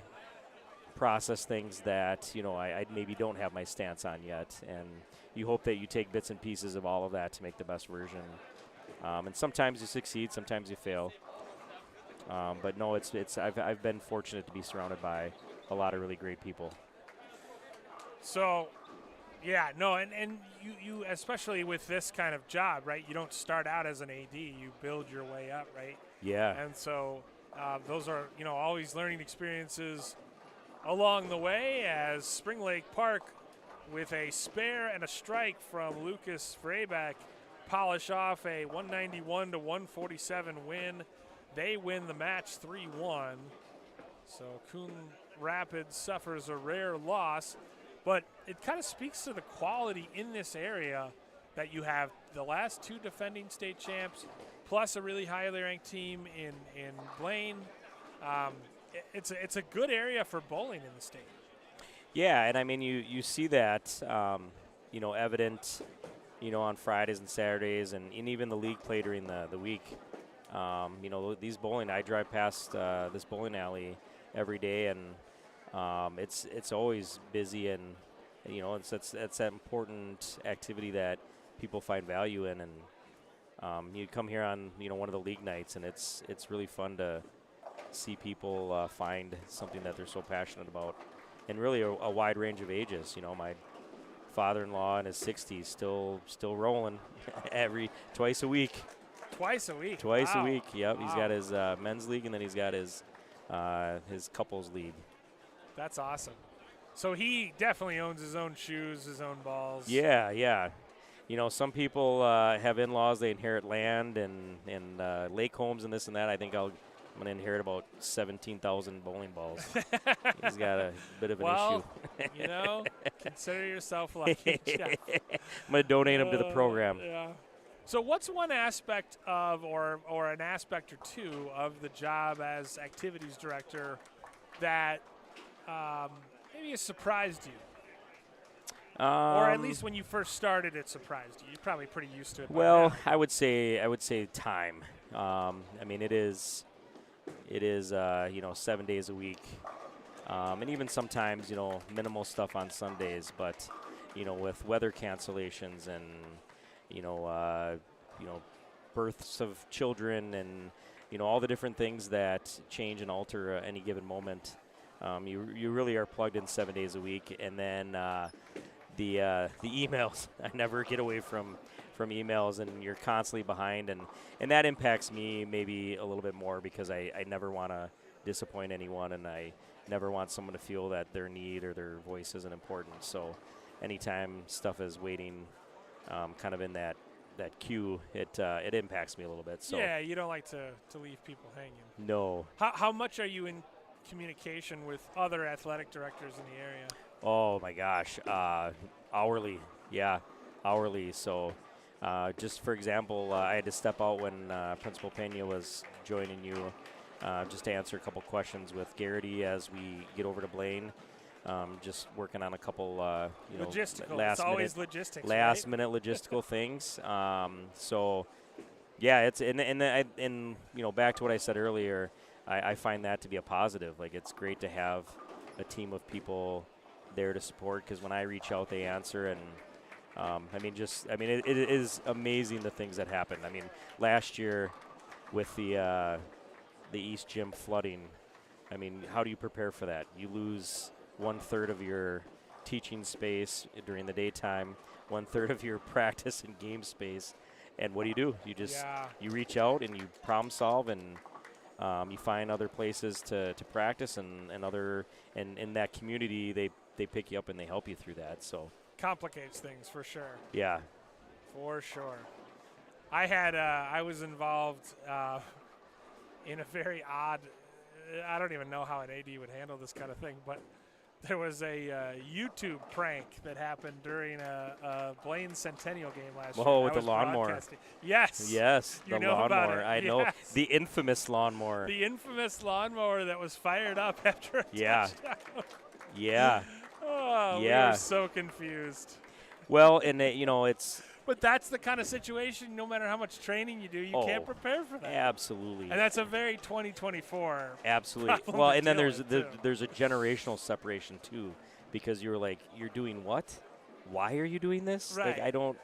process things that I maybe don't have my stance on yet, and you hope that you take bits and pieces of all of that to make the best version. And sometimes you succeed, sometimes you fail. But no, I've been fortunate to be surrounded by a lot of really great people. So, yeah, no, and you especially with this kind of job, right? You don't start out as an AD, you build your way up, right? Yeah. And so those are, always learning experiences along the way, as Spring Lake Park, with a spare and a strike from Lucas Vrabek, polish off a 191 to 147 win. They win the match 3-1. So Coon Rapids suffers a rare loss, but it kind of speaks to the quality in this area that you have the last two defending state champs, plus a really highly ranked team in Blaine. It's a good area for bowling in the state. Yeah, and I mean you see that evident on Fridays and Saturdays, and even the league play during the week. These bowling, I drive past this bowling alley every day, and it's always busy, and it's that important activity that people find value in, and you come here on one of the league nights, and it's really fun to see people find something that they're so passionate about, and really a wide range of ages. My father-in-law in his 60s still rolling twice a week. Twice a week. Twice wow. a week. Yep. Wow. He's got his men's league, and then he's got his couples league. That's awesome. So he definitely owns his own shoes, his own balls. Yeah. Some people have in-laws. They inherit land and lake homes and this and that. I think I'm going to inherit about 17,000 bowling balls. He's got a bit of an issue. Consider yourself lucky, Jeff. I'm going to donate them to the program. Yeah. So what's one aspect of, or an aspect or two of the job as activities director that maybe has surprised you? Or at least when you first started, it surprised you. You're probably pretty used to it. Well, I would say time. I mean, it is 7 days a week, and even sometimes minimal stuff on Sundays. But with weather cancellations and births of children and all the different things that change and alter any given moment, you really are plugged in 7 days a week. And then the emails, I never get away from emails, and you're constantly behind, and that impacts me maybe a little bit more because I never want to disappoint anyone, and I never want someone to feel that their need or their voice isn't important. So anytime stuff is waiting kind of in that queue, it impacts me a little bit. So yeah, you don't like to leave people hanging. No. How much are you in communication with other athletic directors in the area? Oh my gosh, hourly. Yeah, hourly. So just for example, I had to step out when Principal Pena was joining you just to answer a couple questions with Garrity as we get over to Blaine. Just working on a couple, logistical. last it's always logistics. Last minute logistical things. So, yeah, it's and back to what I said earlier. I find that to be a positive. Like, it's great to have a team of people there to support, because when I reach out, they answer. And it is amazing the things that happen. I mean, last year with the East Gym flooding, I mean, how do you prepare for that? You lose 1/3 of your teaching space during the daytime, 1/3 of your practice and game space, and what do? You just you reach out and you problem solve, and you find other places to practice, and in that community they pick you up and they help you through that. So complicates things for sure. Yeah, for sure. I was involved in a very odd. I don't even know how an AD would handle this kind of thing, but there was a YouTube prank that happened during a Blaine Centennial game last year. Oh, with I the was lawnmower. broadcasting. Yes. Yes, You the know about lawnmower. it. I know Yes. the infamous lawnmower. The infamous lawnmower that was fired up after a touchdown. Yeah. Oh, we Yeah. were so confused. Well, and it's But that's the kind of situation, no matter how much training you do, you can't prepare for that. absolutely. And that's a very 2024. Absolutely. problem Well, to and then deal there's with, too. there's a generational separation too, because you're like, you're doing what? Why are you doing this? Right. Like, I don't.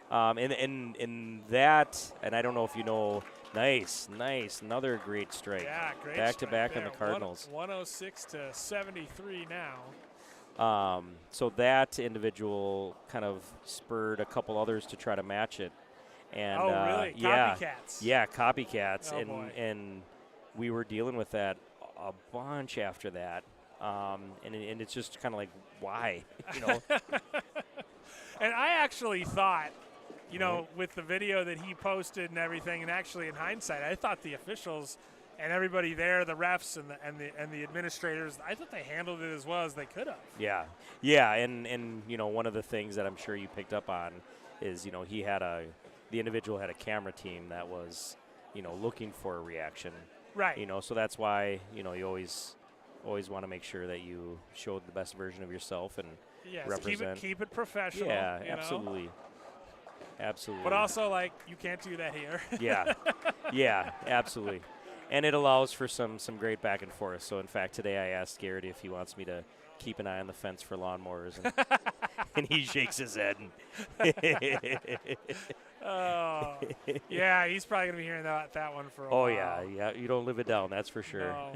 And that, and I don't know if you know. Nice, another great strike. Yeah, great. Back to strike back on there. the Cardinals. 106 to 73 now. So that individual kind of spurred a couple others to try to match it. And Oh, really? yeah, Copycats. yeah, copycats, Oh, and boy. and we were dealing with that a bunch after that. And it's just kind of like, why, And I actually thought, with the video that he posted and everything, and actually in hindsight, I thought the officials and everybody there, the refs and the administrators, I thought they handled it as well as they could have. Yeah, and one of the things that I'm sure you picked up on is the individual had a camera team that was looking for a reaction. Right. So that's why you always want to make sure that you showed the best version of yourself and Yes, represent. keep it professional. Yeah, you know? absolutely. But also, you can't do that here. yeah, absolutely. And it allows for some great back and forth. So, in fact, today I asked Garrity if he wants me to keep an eye on the fence for lawnmowers, and, and he shakes his head. Oh, yeah, he's probably gonna be hearing that one for a while. Oh yeah, you don't live it down, that's for sure. No.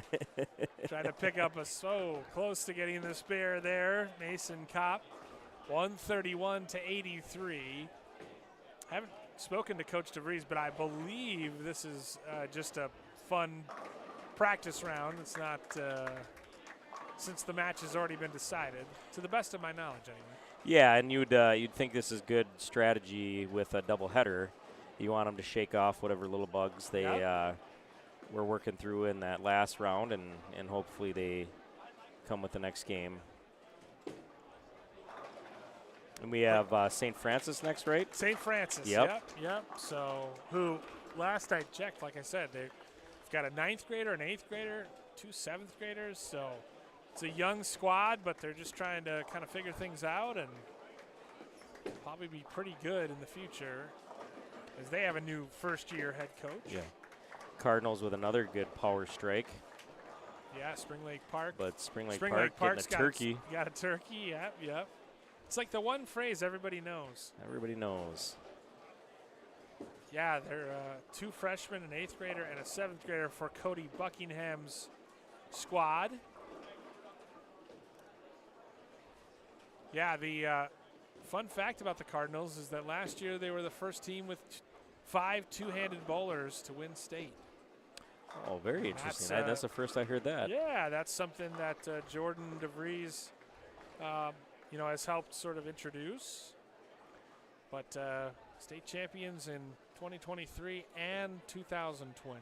Trying to pick up so close to getting the spare there. Mason Kopp, 131 to 83. Haven't spoken to Coach DeVries, but I believe this is just a fun practice round. It's not since the match has already been decided, to the best of my knowledge, anyway. Yeah, and you'd think this is good strategy with a doubleheader. You want them to shake off whatever little bugs they were working through in that last round, and hopefully they come with the next game. And we have St. Francis next, right? St. Francis, Yep. yep. So, who, last I checked, like I said, they've got a 9th grader, an 8th grader, 2 7th graders. So, it's a young squad, but they're just trying to kind of figure things out and probably be pretty good in the future as they have a new first-year head coach. Yeah. Cardinals with another good power strike. Yeah, Spring Lake Park. But Spring Lake Park's Park getting a turkey. Got a turkey, yep. It's like the one phrase everybody knows. Everybody knows. Yeah, they're 2 freshmen, an 8th grader, and a 7th grader for Cody Buckingham's squad. Yeah, the fun fact about the Cardinals is that last year they were the first team with 5 two-handed bowlers to win state. Oh, very interesting. That's the first I heard that. Yeah, that's something that Jordan DeVries, has helped sort of introduce. But state champions in 2023 and 2020,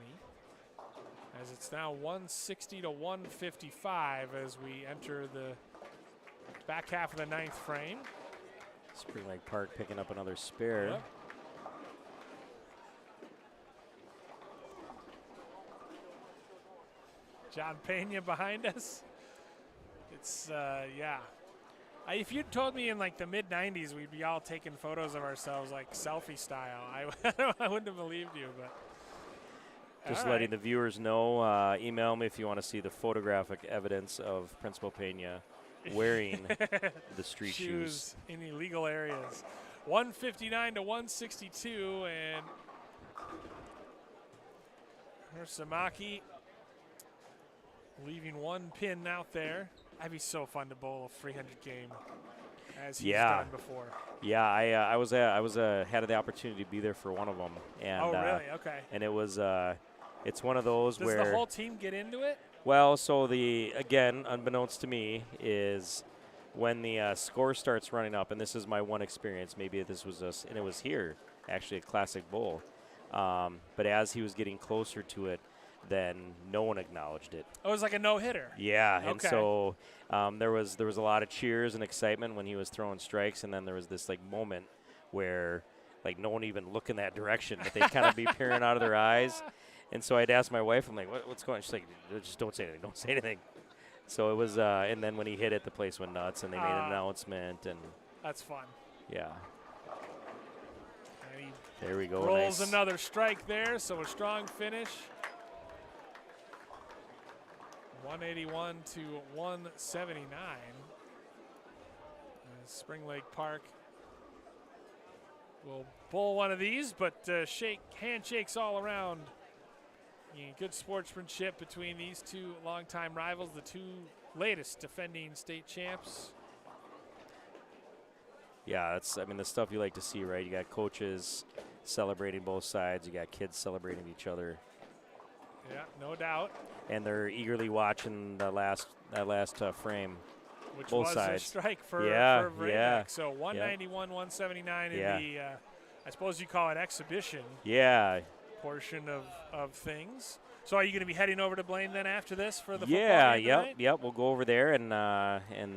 as it's now 160 to 155 as we enter the back half of the 9th frame. Spring Lake Park picking up another spare. Yep. John Pena behind us. It's, if you'd told me in the mid 90s we'd be all taking photos of ourselves selfie style, I wouldn't have believed you. But just letting the viewers know, email me if you want to see the photographic evidence of Principal Pena wearing the street shoes in illegal areas. 159 to 162, and Samaki leaving one pin out there. That'd be so fun to bowl a 300 game as he's done before. Yeah, I had the opportunity to be there for one of them. And, oh, really? Okay. And it was it's one of those where does the whole team get into it? Well, so again, unbeknownst to me, is when the score starts running up, and this is my one experience. Maybe this was us, and it was here actually a classic bull. But as he was getting closer to it, then no one acknowledged it. Oh, it was like a no-hitter. Yeah, and Okay. so there was a lot of cheers and excitement when he was throwing strikes, and then there was this like moment where like no one even looked in that direction, but they'd kind of be peering out of their eyes. And so I'd ask my wife, I'm like, what's going on? She's like, just don't say anything, don't say anything. So it was, and then when he hit it, the place went nuts, and they made an announcement, and That's fun. yeah. And he There we go. rolls Nice. another strike there, so a strong finish. 181 to 179. Spring Lake Park will bowl one of these, but handshakes all around. Yeah, good sportsmanship between these two longtime rivals, the two latest defending state champs. Yeah, that's, I mean, the stuff you like to see, right? You got coaches celebrating both sides. You got kids celebrating each other. Yeah, no doubt. And they're eagerly watching that last frame. Which both was sides. a strike for Vrabek. Yeah. So 191, 179 in Yeah. the, I suppose you call it exhibition Yeah. portion of things. So are you going to be heading over to Blaine then after this for the Yeah, football game tonight? yep. We'll go over there and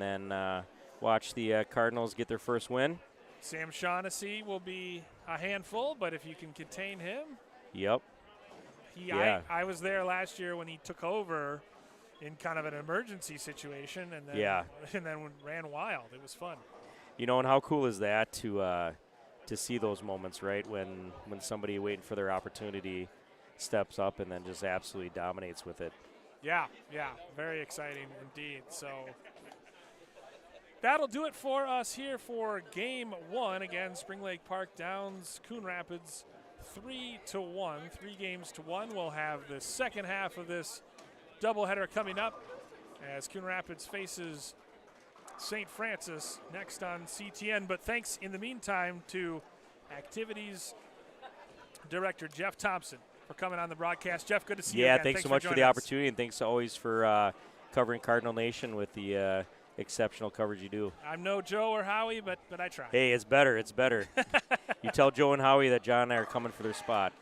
then watch the Cardinals get their first win. Sam Shaughnessy will be a handful, but if you can contain him, Yep. Yeah. I was there last year when he took over in kind of an emergency situation, and then and then ran wild. It was fun. You know, and how cool is that to see those moments, right? When somebody waiting for their opportunity steps up and then just absolutely dominates with it. Yeah, very exciting indeed. So that'll do it for us here for game one. Again, Spring Lake Park downs Coon Rapids 3-1, 3 games to 1. We'll have the second half of this doubleheader coming up as Coon Rapids faces St. Francis next on CTN. But thanks in the meantime to Activities Director Jeff Thompson for coming on the broadcast. Jeff, good to see you again. Thanks so much for the joining us. opportunity, and thanks always for covering Cardinal Nation with the exceptional coverage you do. I'm no Joe or Howie, but I try. Hey, it's better. It's better. You tell Joe and Howie that John and I are coming for their spot.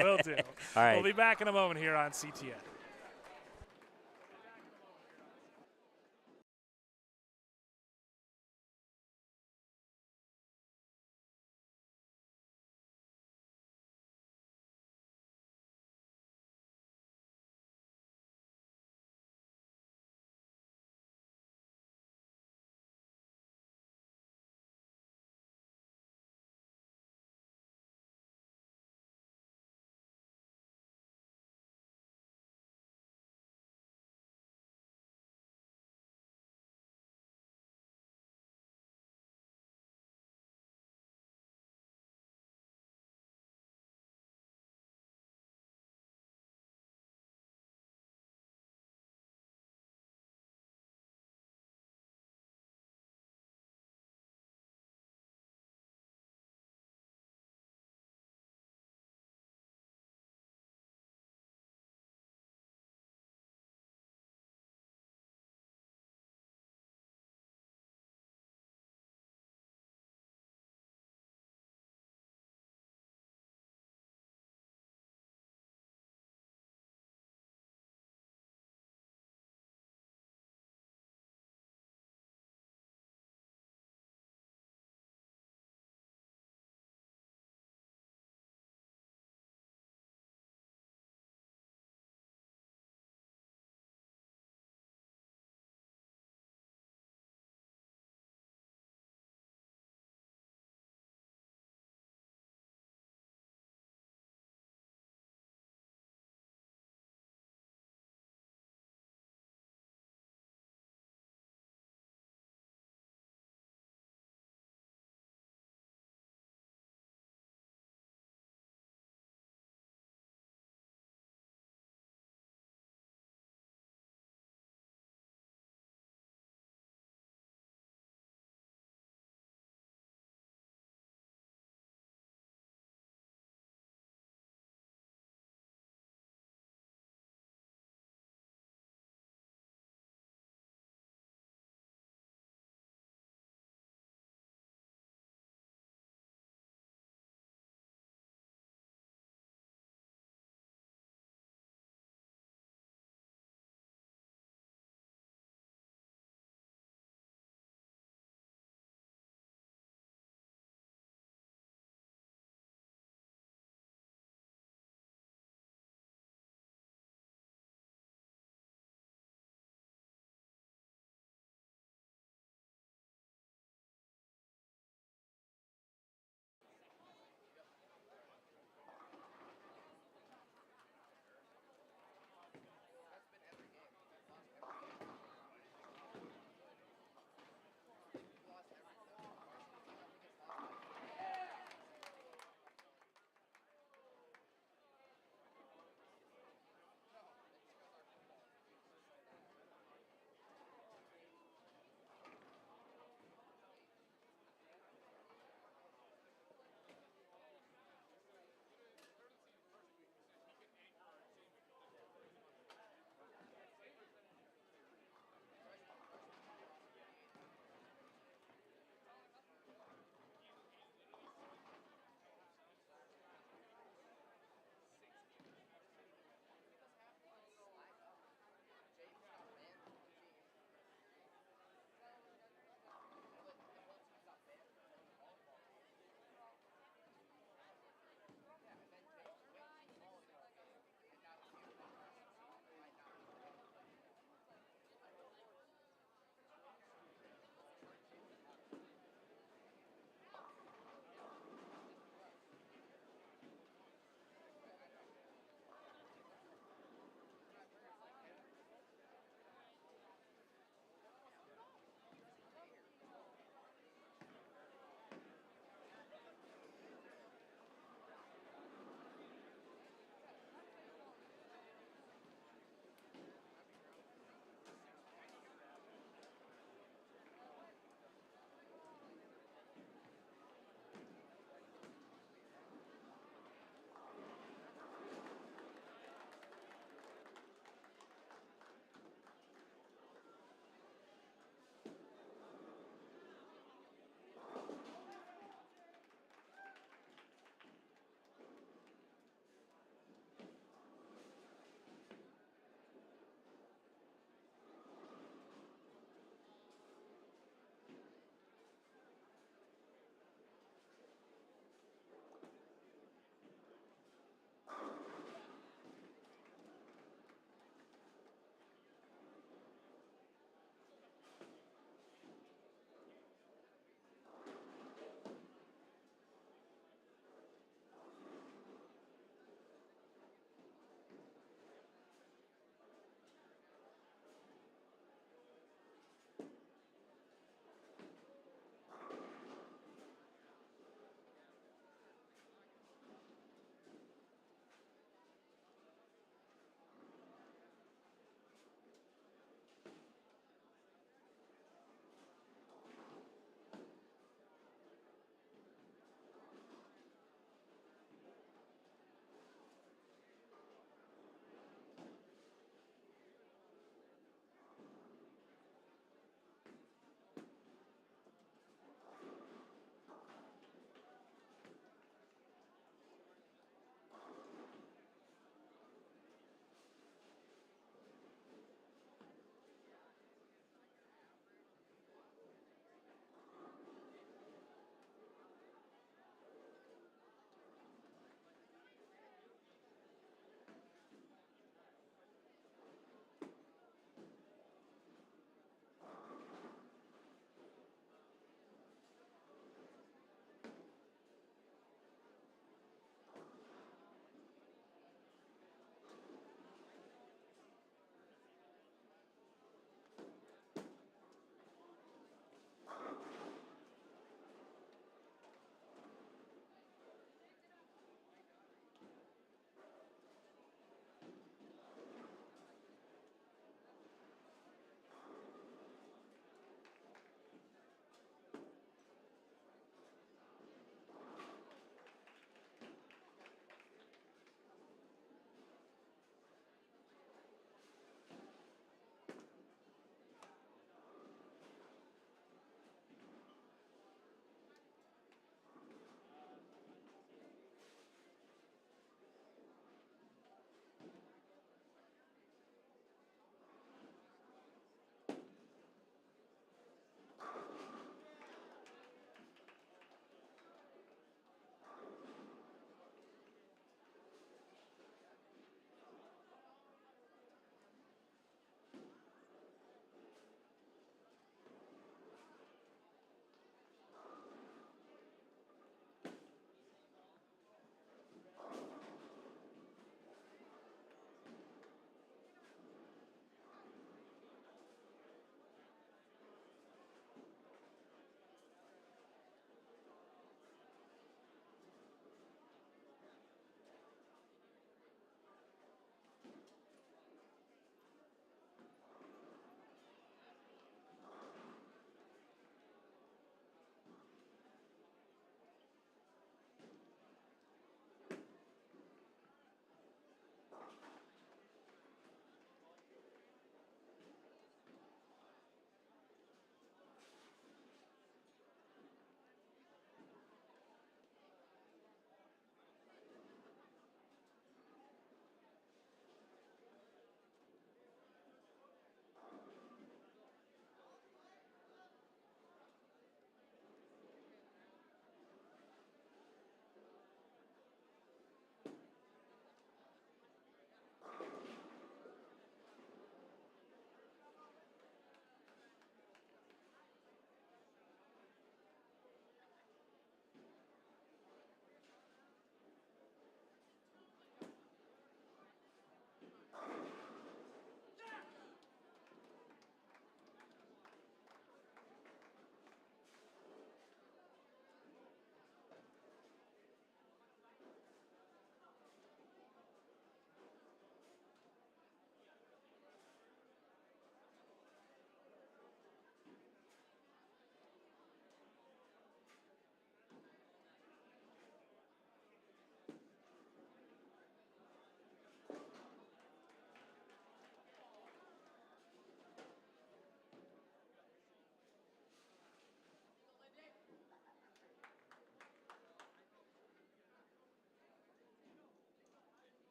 Will do. All right. We'll be back in a moment here on CTN.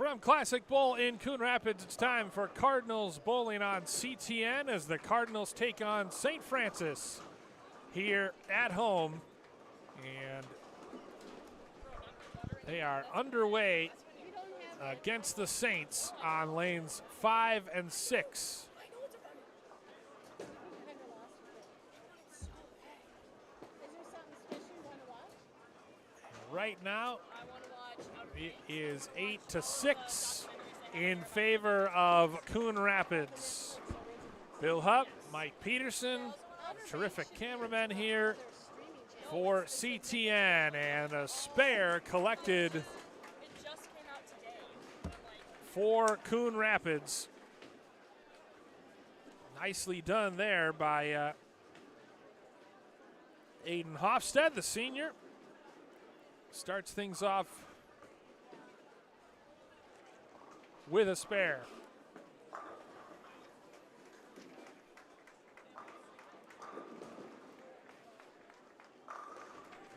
From Classic Bowl in Coon Rapids, it's time for Cardinals bowling on CTN as the Cardinals take on St. Francis here at home. And they are underway against the Saints on lanes 5 and 6. Right now, it is 8-6 in favor of Coon Rapids. Bill Hupp, Mike Peterson, terrific cameramen here for CTN, and a spare collected for Coon Rapids. Nicely done there by Aiden Hofstad, the senior. Starts things off with a spare.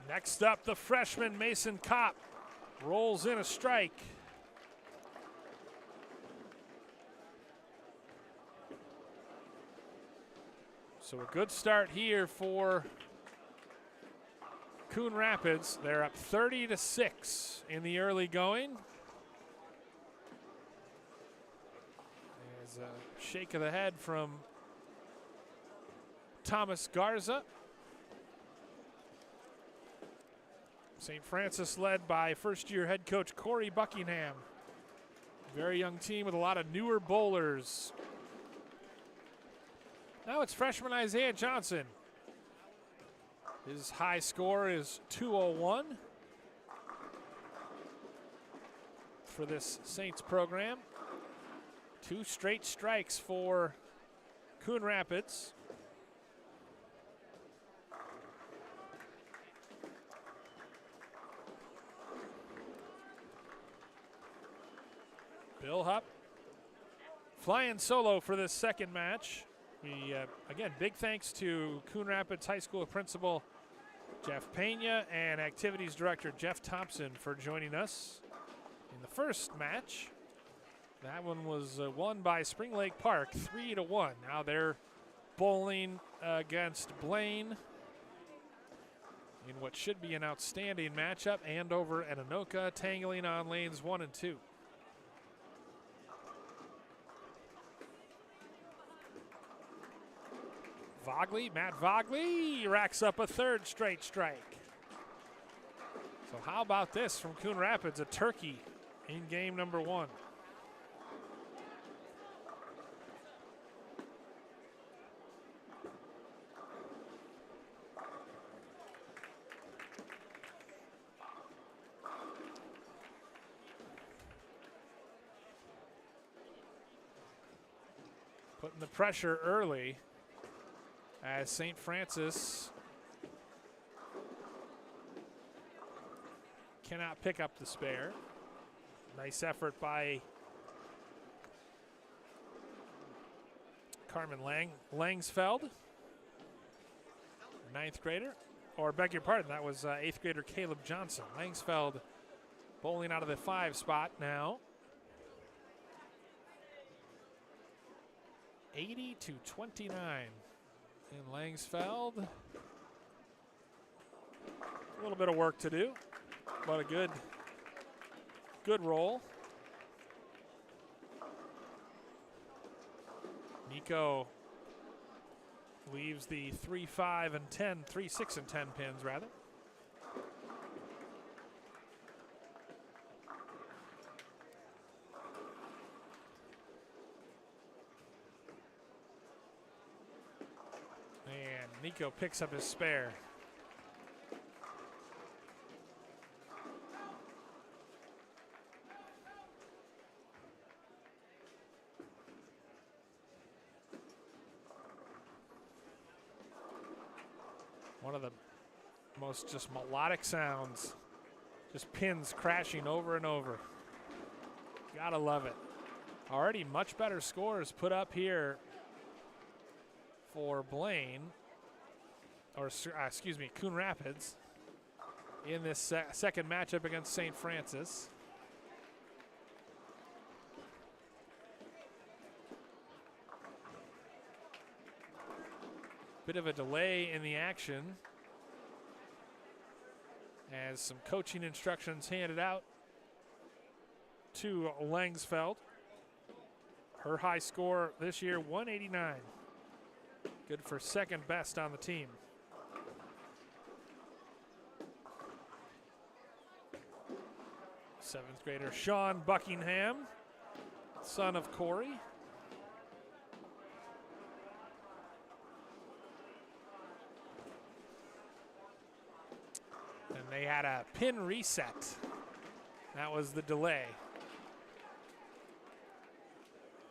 Next up, the freshman Mason Kopp rolls in a strike. So a good start here for Coon Rapids. They're up 30-6 in the early going. There's a shake of the head from Thomas Garza. St. Francis led by first-year head coach Corey Buckingham. Very young team with a lot of newer bowlers. Now it's freshman Isaiah Johnson. His high score is 201 for this Saints program. 2 straight strikes for Coon Rapids. Bill Hupp flying solo for this second match. We, again, big thanks to Coon Rapids High School principal Jeff Pena and activities director Jeff Thompson for joining us in the first match. That one was won by Spring Lake Park 3-1. Now they're bowling against Blaine in what should be an outstanding matchup. Andover and Anoka tangling on lanes 1 and 2. Matt Vogley racks up a third straight strike. So how about this from Coon Rapids, a turkey in game number 1. Putting the pressure early as St. Francis cannot pick up the spare. Nice effort by Carmen Langsfeld, 9th grader, or beg your pardon, that was 8th grader Caleb Johnson. Langsfeld bowling out of the 5 spot now. 80-29 in Langsfeld. A little bit of work to do, but a good roll. Nico leaves the 3, 5, and 10, 3, 6, and 10 pins rather. And Nico picks up his spare. One of the most just melodic sounds. Just pins crashing over and over. Gotta love it. Already much better scores put up here for Blaine, or excuse me, Coon Rapids in this second matchup against St. Francis. Bit of a delay in the action as some coaching instructions handed out to Langsfeld. Her high score this year, 189. Good for second best on the team. Seventh grader Sean Buckingham, son of Corey. And they had a pin reset. That was the delay.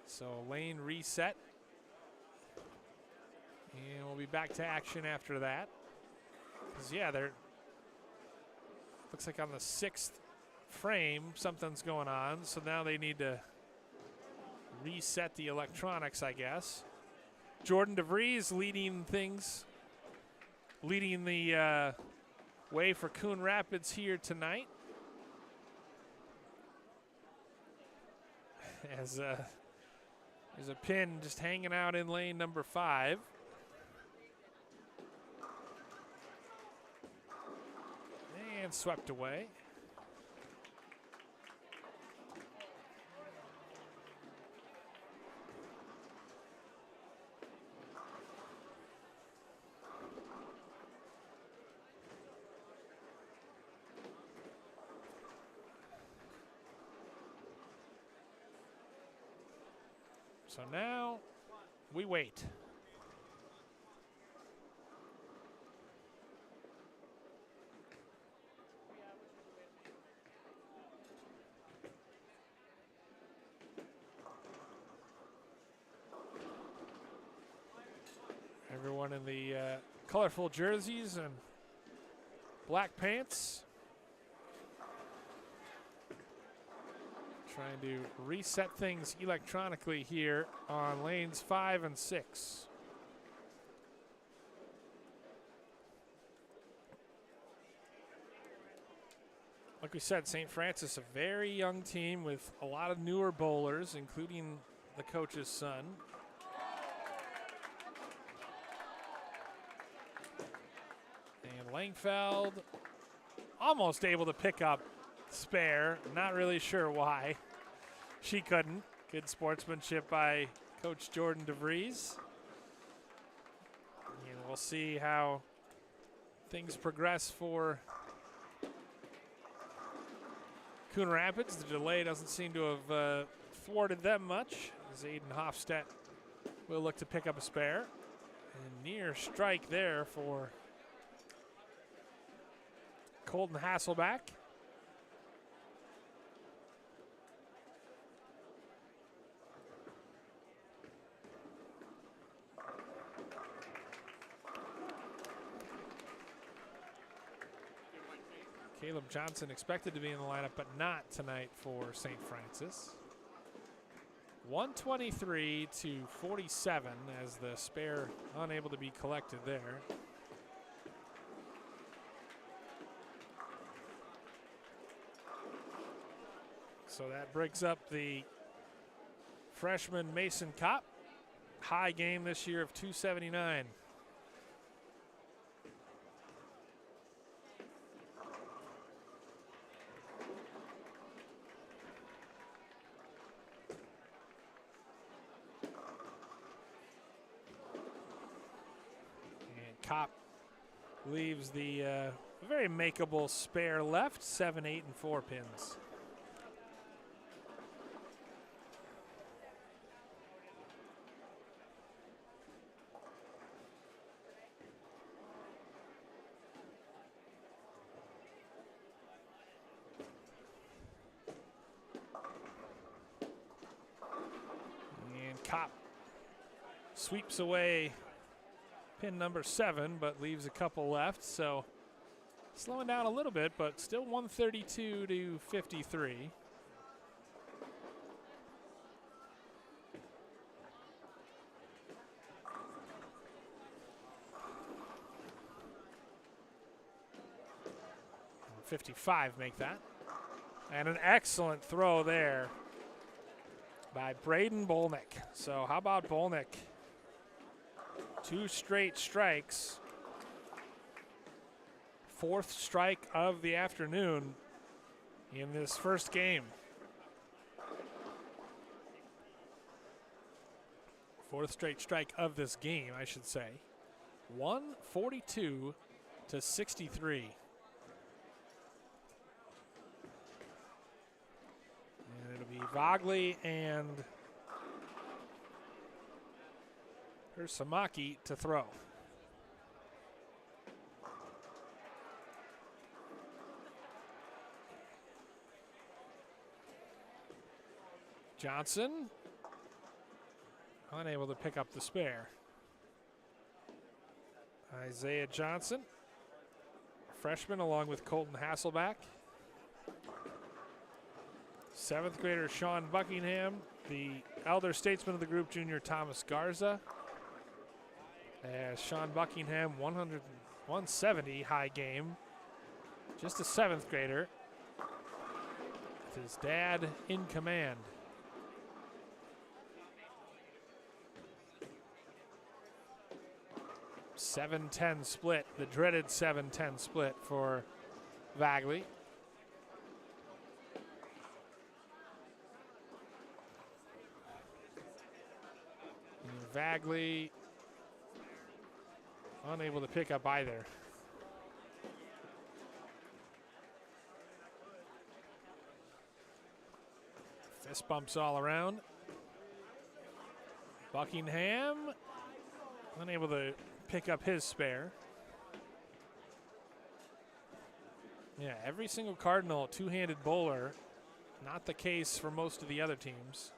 So lane reset. And we'll be back to action after that. Because, yeah, they're looks like on the 6th frame something's going on. So now they need to reset the electronics, I guess. Jordan DeVries leading the way for Coon Rapids here tonight. As there's a pin just hanging out in lane number 5. And swept away. So now we wait. Everyone in the colorful jerseys and black pants. Trying to reset things electronically here on lanes 5 and 6. Like we said, St. Francis, a very young team with a lot of newer bowlers, including the coach's son. And Langfeld almost able to pick up spare. Not really sure why she couldn't. Good sportsmanship by Coach Jordan DeVries. And we'll see how things progress for Coon Rapids. The delay doesn't seem to have thwarted them much, as Aiden Hofstedt will look to pick up a spare. And near strike there for Colton Hasselback. Caleb Johnson expected to be in the lineup, but not tonight for St. Francis. 123 to 47 as the spare unable to be collected there. So that brings up the freshman Mason Kopp. High game this year of 279. Kopp leaves the very makeable spare left, 7, 8, and 4 pins. And Kopp sweeps away pin number 7, but leaves a couple left, so slowing down a little bit, but still 132 to 53. .55 make that. And an excellent throw there by Braden Bolnick. So how about Bolnick 2 straight strikes. 4th strike of the afternoon in this first game. 4th straight strike of this game, I should say. 142 to 63. And it'll be Vogley and Samaki to throw. Johnson unable to pick up the spare. Isaiah Johnson, freshman, along with Colton Hasselback. 7th grader Sean Buckingham, the elder statesman of the group, junior Thomas Garza. As Sean Buckingham, 170 high game, just a 7th grader, with his dad in command. 7-10 split, the dreaded 7-10 split for Vagley. Vagley unable to pick up either. Fist bumps all around. Buckingham unable to pick up his spare. Yeah, every single Cardinal two-handed bowler. Not the case for most of the other teams.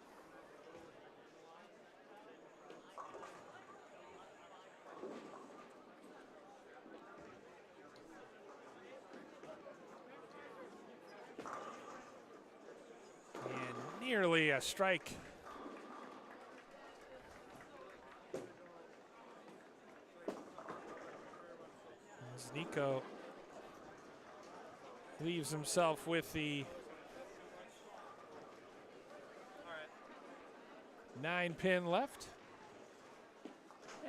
And nearly a strike. As Nico leaves himself with the 9-pin left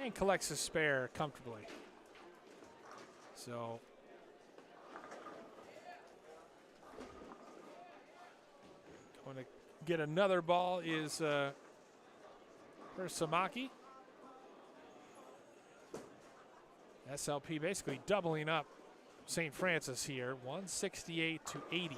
and collects his spare comfortably. So going to get another ball is for Samaki. SLP basically doubling up St. Francis here, 168 to 80.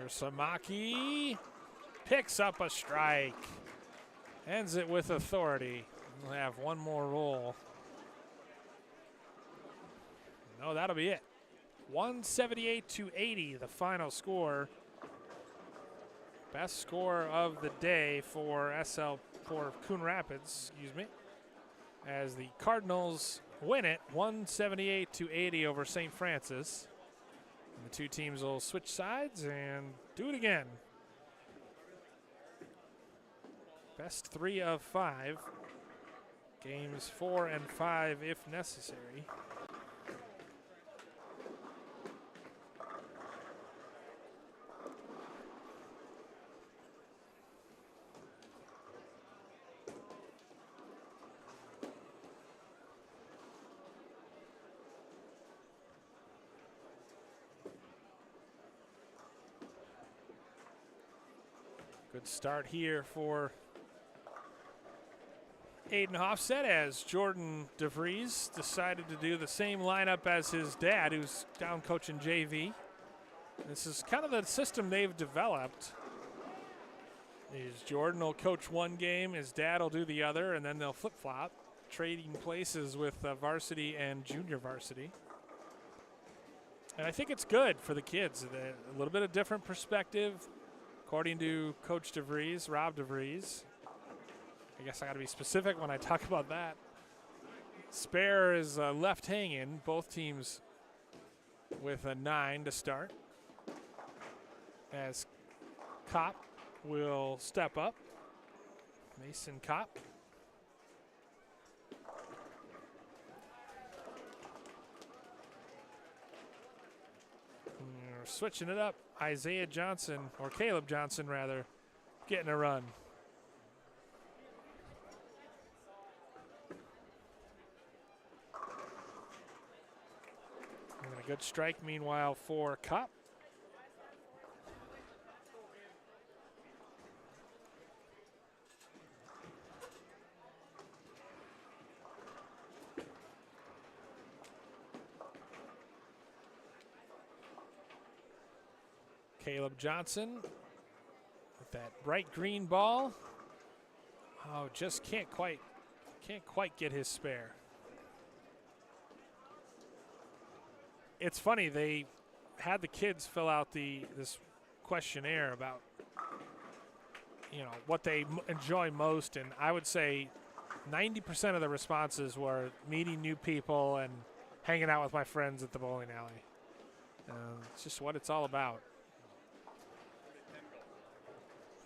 Samaki picks up a strike, ends it with authority. We'll have one more roll. No, that'll be it. 178 to 80, the final score. Best score of the day for Coon Rapids, excuse me, as the Cardinals win it 178 to 80 over St. Francis. The two teams will switch sides and do it again. Best 3 of 5. Games 4 and 5 if necessary. Good start here for Aiden Hoffset as Jordan DeVries decided to do the same lineup as his dad, who's down coaching JV. This is kind of the system they've developed. Jordan will coach one game, his dad will do the other, and then they'll flip-flop, trading places with varsity and junior varsity. And I think it's good for the kids. A little bit of different perspective. According to Coach DeVries, Rob DeVries, I guess I got to be specific when I talk about that. Spare is left hanging, both teams with a 9 to start. as Kopp will step up. Mason Kopp. We're switching it up. Isaiah Johnson, or Caleb Johnson rather, getting a run. And a good strike meanwhile for Kopp. Caleb Johnson with that bright green ball. Oh, just can't quite get his spare. It's funny, they had the kids fill out this questionnaire about, you know, what they enjoy most, and I would say 90% of the responses were meeting new people and hanging out with my friends at the bowling alley. It's just what it's all about.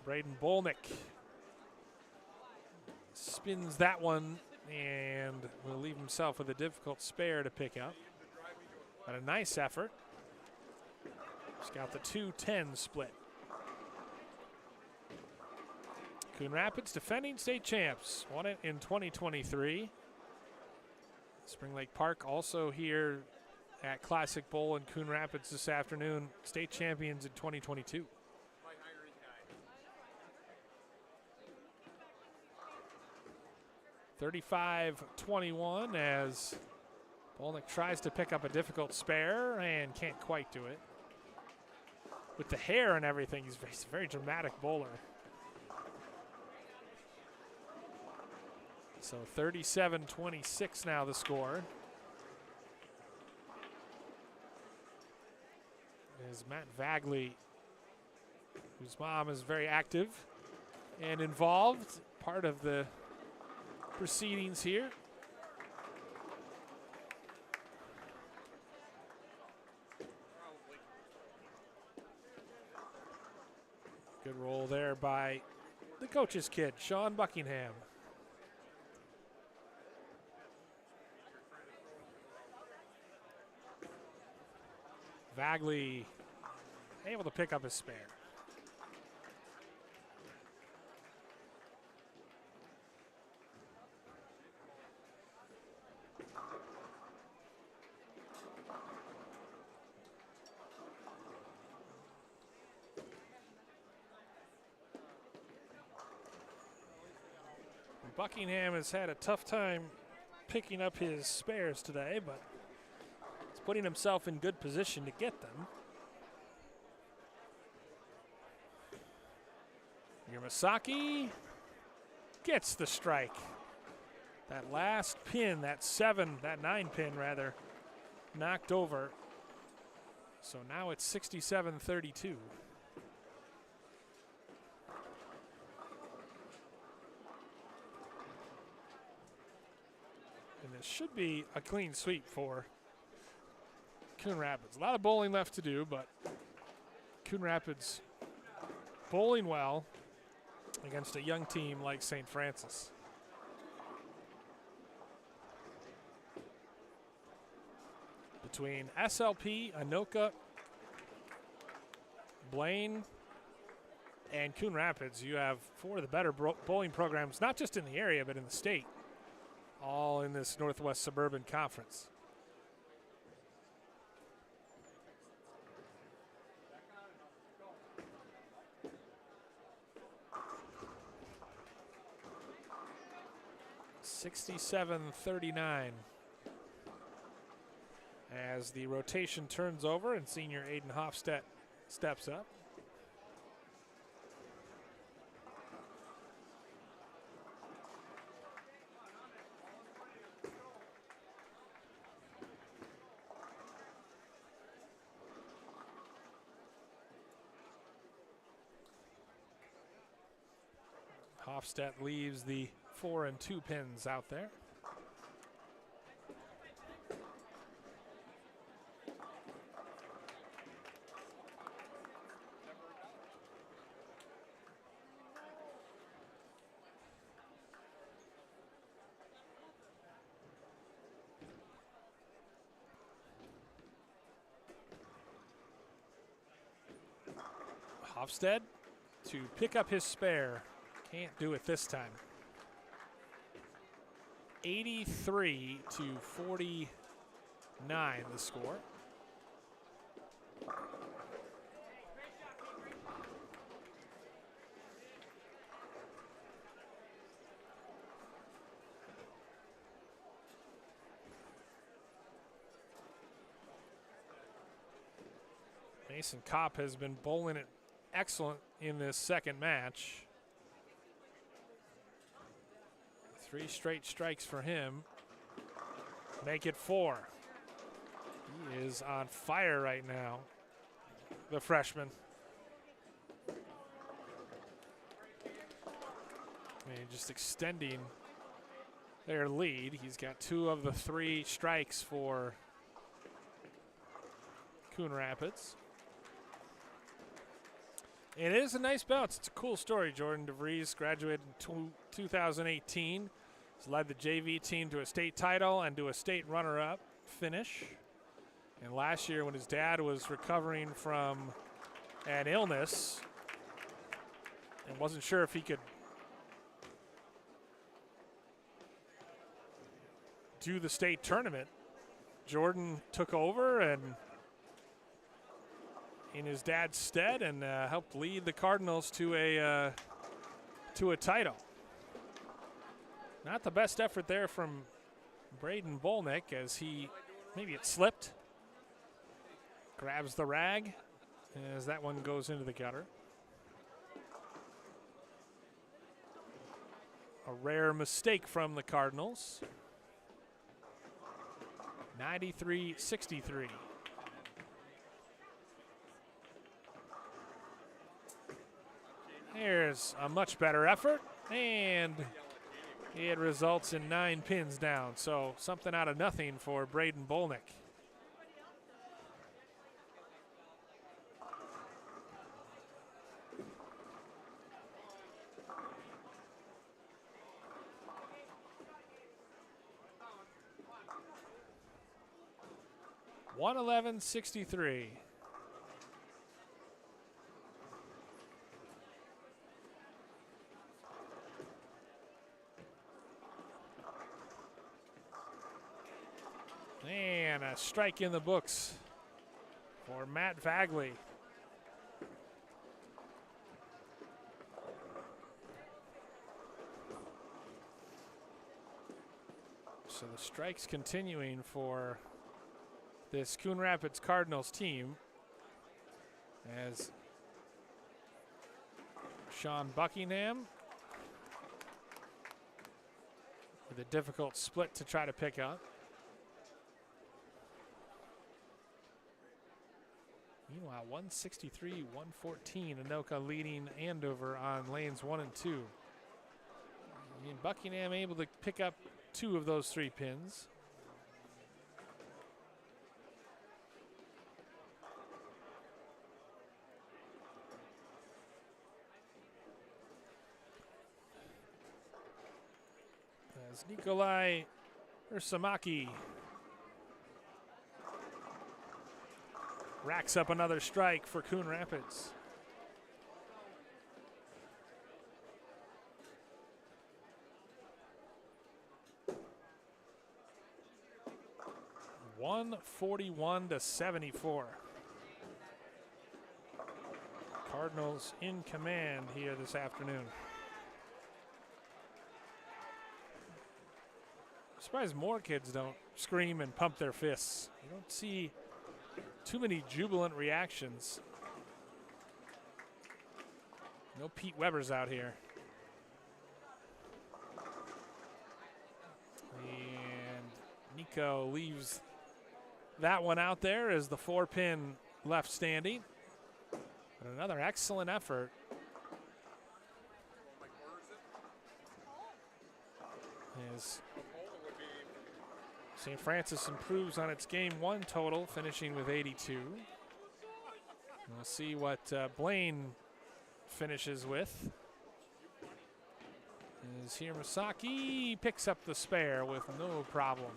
Braden Bolnick spins that one and will leave himself with a difficult spare to pick up. But a nice effort. He's got the 2-10 split. Coon Rapids defending state champs. Won it in 2023. Spring Lake Park also here at Classic Bowl in Coon Rapids this afternoon. State champions in 2022. 35-21 as Bolnick tries to pick up a difficult spare and can't quite do it. With the hair and everything, he's a very dramatic bowler. So 37-26 now the score. As Matt Vagley, whose mom is very active and involved, part of the proceedings here. Good roll there by the coach's kid, Sean Buckingham. Vagley able to pick up his spare. Buckingham has had a tough time picking up his spares today, but he's putting himself in good position to get them. Yamasaki gets the strike. That last pin, that 9 pin rather, knocked over. So now it's 67-32. And this should be a clean sweep for Coon Rapids. A lot of bowling left to do, but Coon Rapids bowling well against a young team like St. Francis. Between SLP, Anoka, Blaine, and Coon Rapids, you have 4 of the better bowling programs, not just in the area, but in the state, all in this Northwest Suburban Conference. (67-39) as the rotation turns over and senior Aiden Hofstedt steps up. Hofstedt leaves the 4 and 2 pins out there. Hofstad to pick up his spare. Can't do it this time. 83 to 49 the score. Mason Kopp has been bowling it excellent in this second match. 3 straight strikes for him. Make it 4. He is on fire right now, the freshman. Just extending their lead. He's got 2 of the 3 strikes for Coon Rapids. And it is a nice bounce. It's a cool story. Jordan DeVries graduated in 2018. He's led the JV team to a state title and to a state runner-up finish. And last year when his dad was recovering from an illness and wasn't sure if he could do the state tournament, Jordan took over and in his dad's stead and helped lead the Cardinals to a title. Not the best effort there from Braden Bolnick as maybe it slipped. Grabs the rag as that one goes into the gutter. A rare mistake from the Cardinals. 93-63. Here's a much better effort, and it results in 9 pins down. So something out of nothing for Braden Bolnick. $111.63. And a strike in the books for Matt Vagley. So the strikes continuing for this Coon Rapids Cardinals team as Sean Buckingham with a difficult split to try to pick up. Meanwhile, 163-114, Anoka leading Andover on lanes 1 and 2. And Buckingham able to pick up 2 of those 3 pins. As Nikolai Ursamaki racks up another strike for Coon Rapids. $141-74. Cardinals in command here this afternoon. I'm surprised more kids don't scream and pump their fists. You don't see too many jubilant reactions. No Pete Weber's out here. And Nico leaves that one out there as the 4-pin left standing. But another excellent effort. As St. Francis improves on its game 1 total, finishing with 82. We'll see what Blaine finishes with. As Hiramasaki picks up the spare with no problem.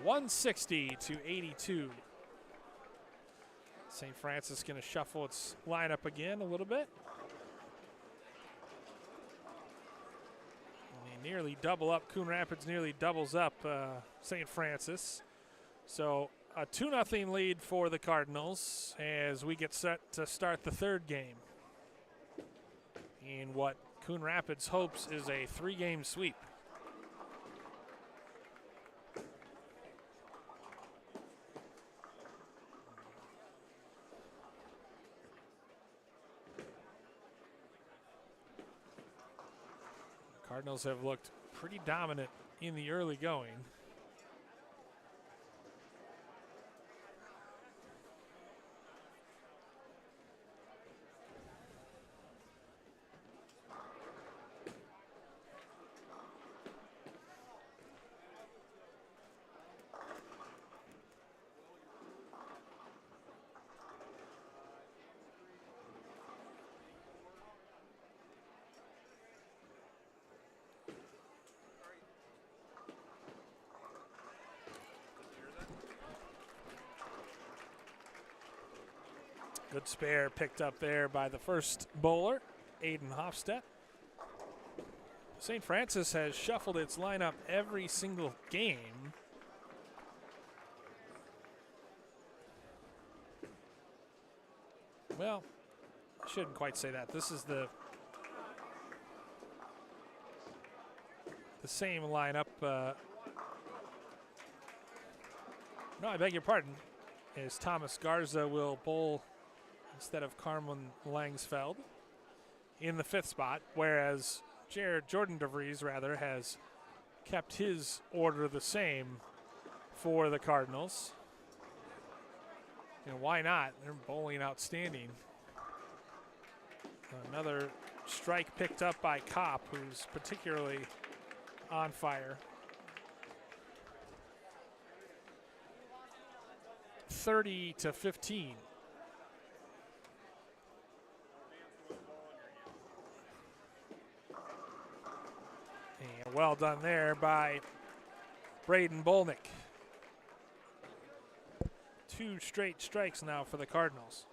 160-82. St. Francis going to shuffle its lineup again a little bit. And they nearly double up. Coon Rapids nearly doubles up St. Francis. So a 2-0 lead for the Cardinals as we get set to start the third game in what Coon Rapids hopes is a 3-game sweep. Cardinals have looked pretty dominant in the early going. Good spare picked up there by the first bowler, Aiden Hofstedt. St. Francis has shuffled its lineup every single game. Well, I shouldn't quite say that. This is the same lineup. No, I beg your pardon. As Thomas Garza will bowl instead of Carmen Langsfeld in the 5th spot, whereas Jordan DeVries, rather, has kept his order the same for the Cardinals. You know, why not? They're bowling outstanding. Another strike picked up by Kopp, who's particularly on fire. 30-15. And well done there by Braden Bolnick. 2 straight strikes now for the Cardinals.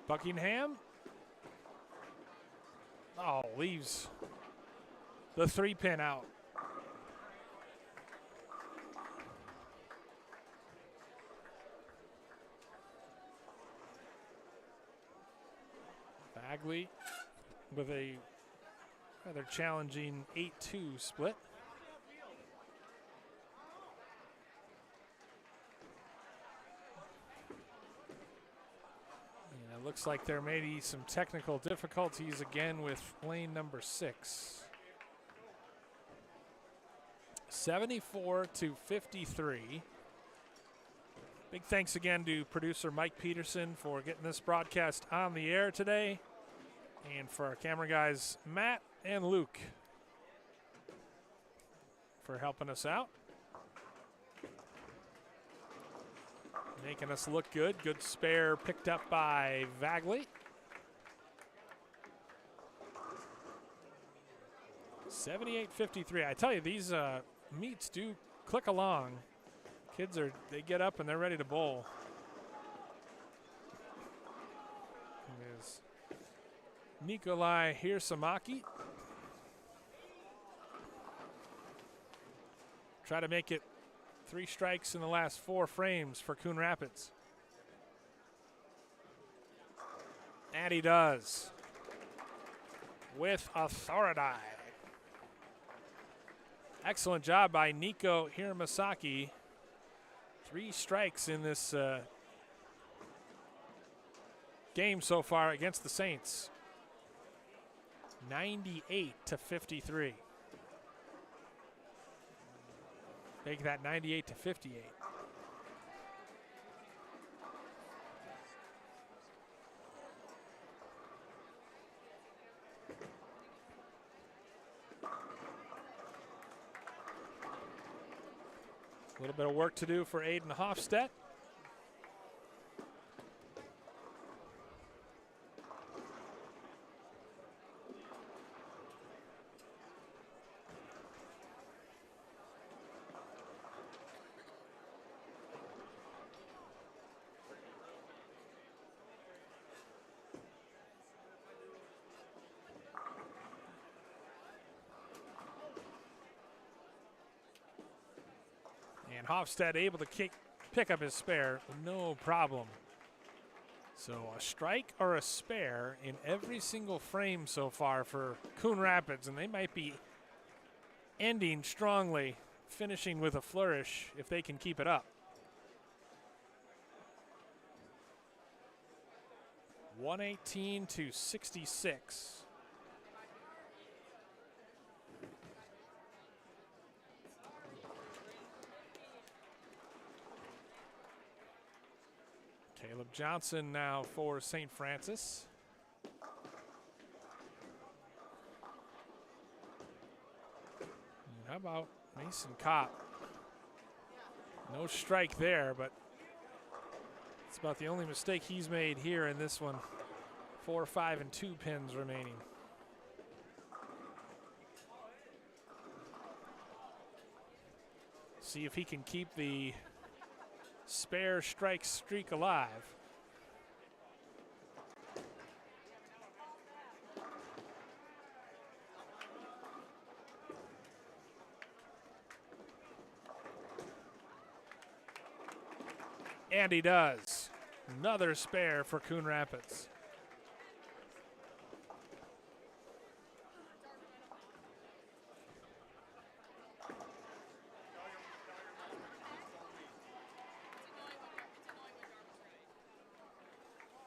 Buckingham. Oh, leaves the 3-pin out. Bagley with a rather challenging 8-2 split. Looks like there may be some technical difficulties again with lane number 6. 74-53. Big thanks again to producer Mike Peterson for getting this broadcast on the air today, and for our camera guys Matt and Luke for helping us out. Making us look good. Good spare picked up by Bagley. 78-53. I tell you, these meets do click along. Kids they get up and they're ready to bowl. There's Nikolai Hirsamaki. Try to make it 3 strikes in the last 4 frames for Coon Rapids. And he does. With authority. Excellent job by Nico Hiramasaki. 3 strikes in this game so far against the Saints. 98-53. Make that 98-58. A little bit of work to do for Aiden Hofstedt. And Hofstad able to pick up his spare, no problem. So a strike or a spare in every single frame so far for Coon Rapids, and they might be ending strongly, finishing with a flourish if they can keep it up. 118 to 66. Caleb Johnson now for St. Francis. And how about Mason Kopp? No strike there, but it's about the only mistake he's made here in this one. 4, 5, and 2 pins remaining. See if he can keep the spare strike streak alive. And he does. Another spare for Coon Rapids.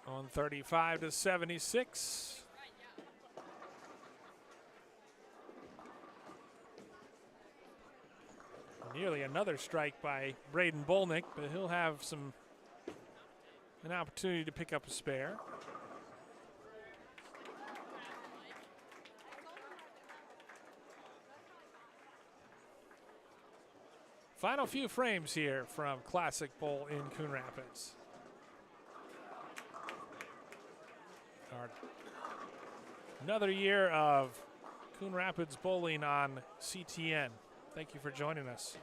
On 35 to 76. Nearly another strike by Braden Bolnick, but he'll have an opportunity to pick up a spare. Final few frames here from Classic Bowl in Coon Rapids. Another year of Coon Rapids bowling on CTN. Thank you for joining us.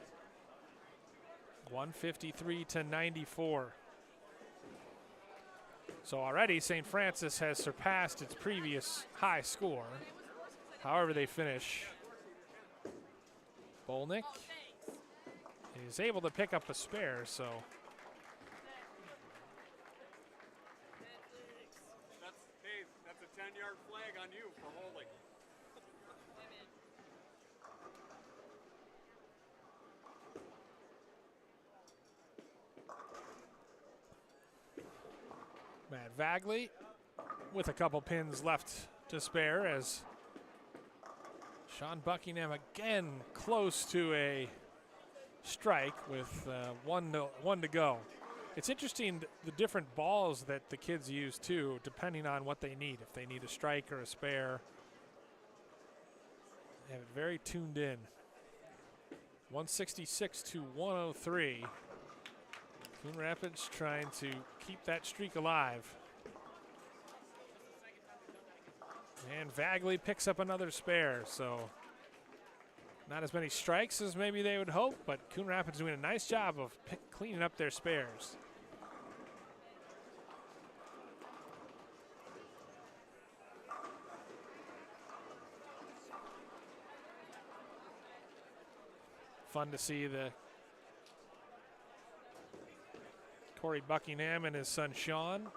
153 to 94. So already St. Francis has surpassed its previous high score. However they finish, Bolnick is able to pick up a spare, so that's a 10-yard flag on you for holding. Matt Vagley with a couple pins left to spare as Sean Buckingham again close to a strike with one to go. It's interesting the different balls that the kids use too, depending on what they need. If they need a strike or a spare, they have it very tuned in. 166 to 103. Coon Rapids trying to keep that streak alive. And Vagley picks up another spare, so not as many strikes as maybe they would hope, but Coon Rapids doing a nice job of cleaning up their spares. Fun to see the Corey Buckingham and his son Sean.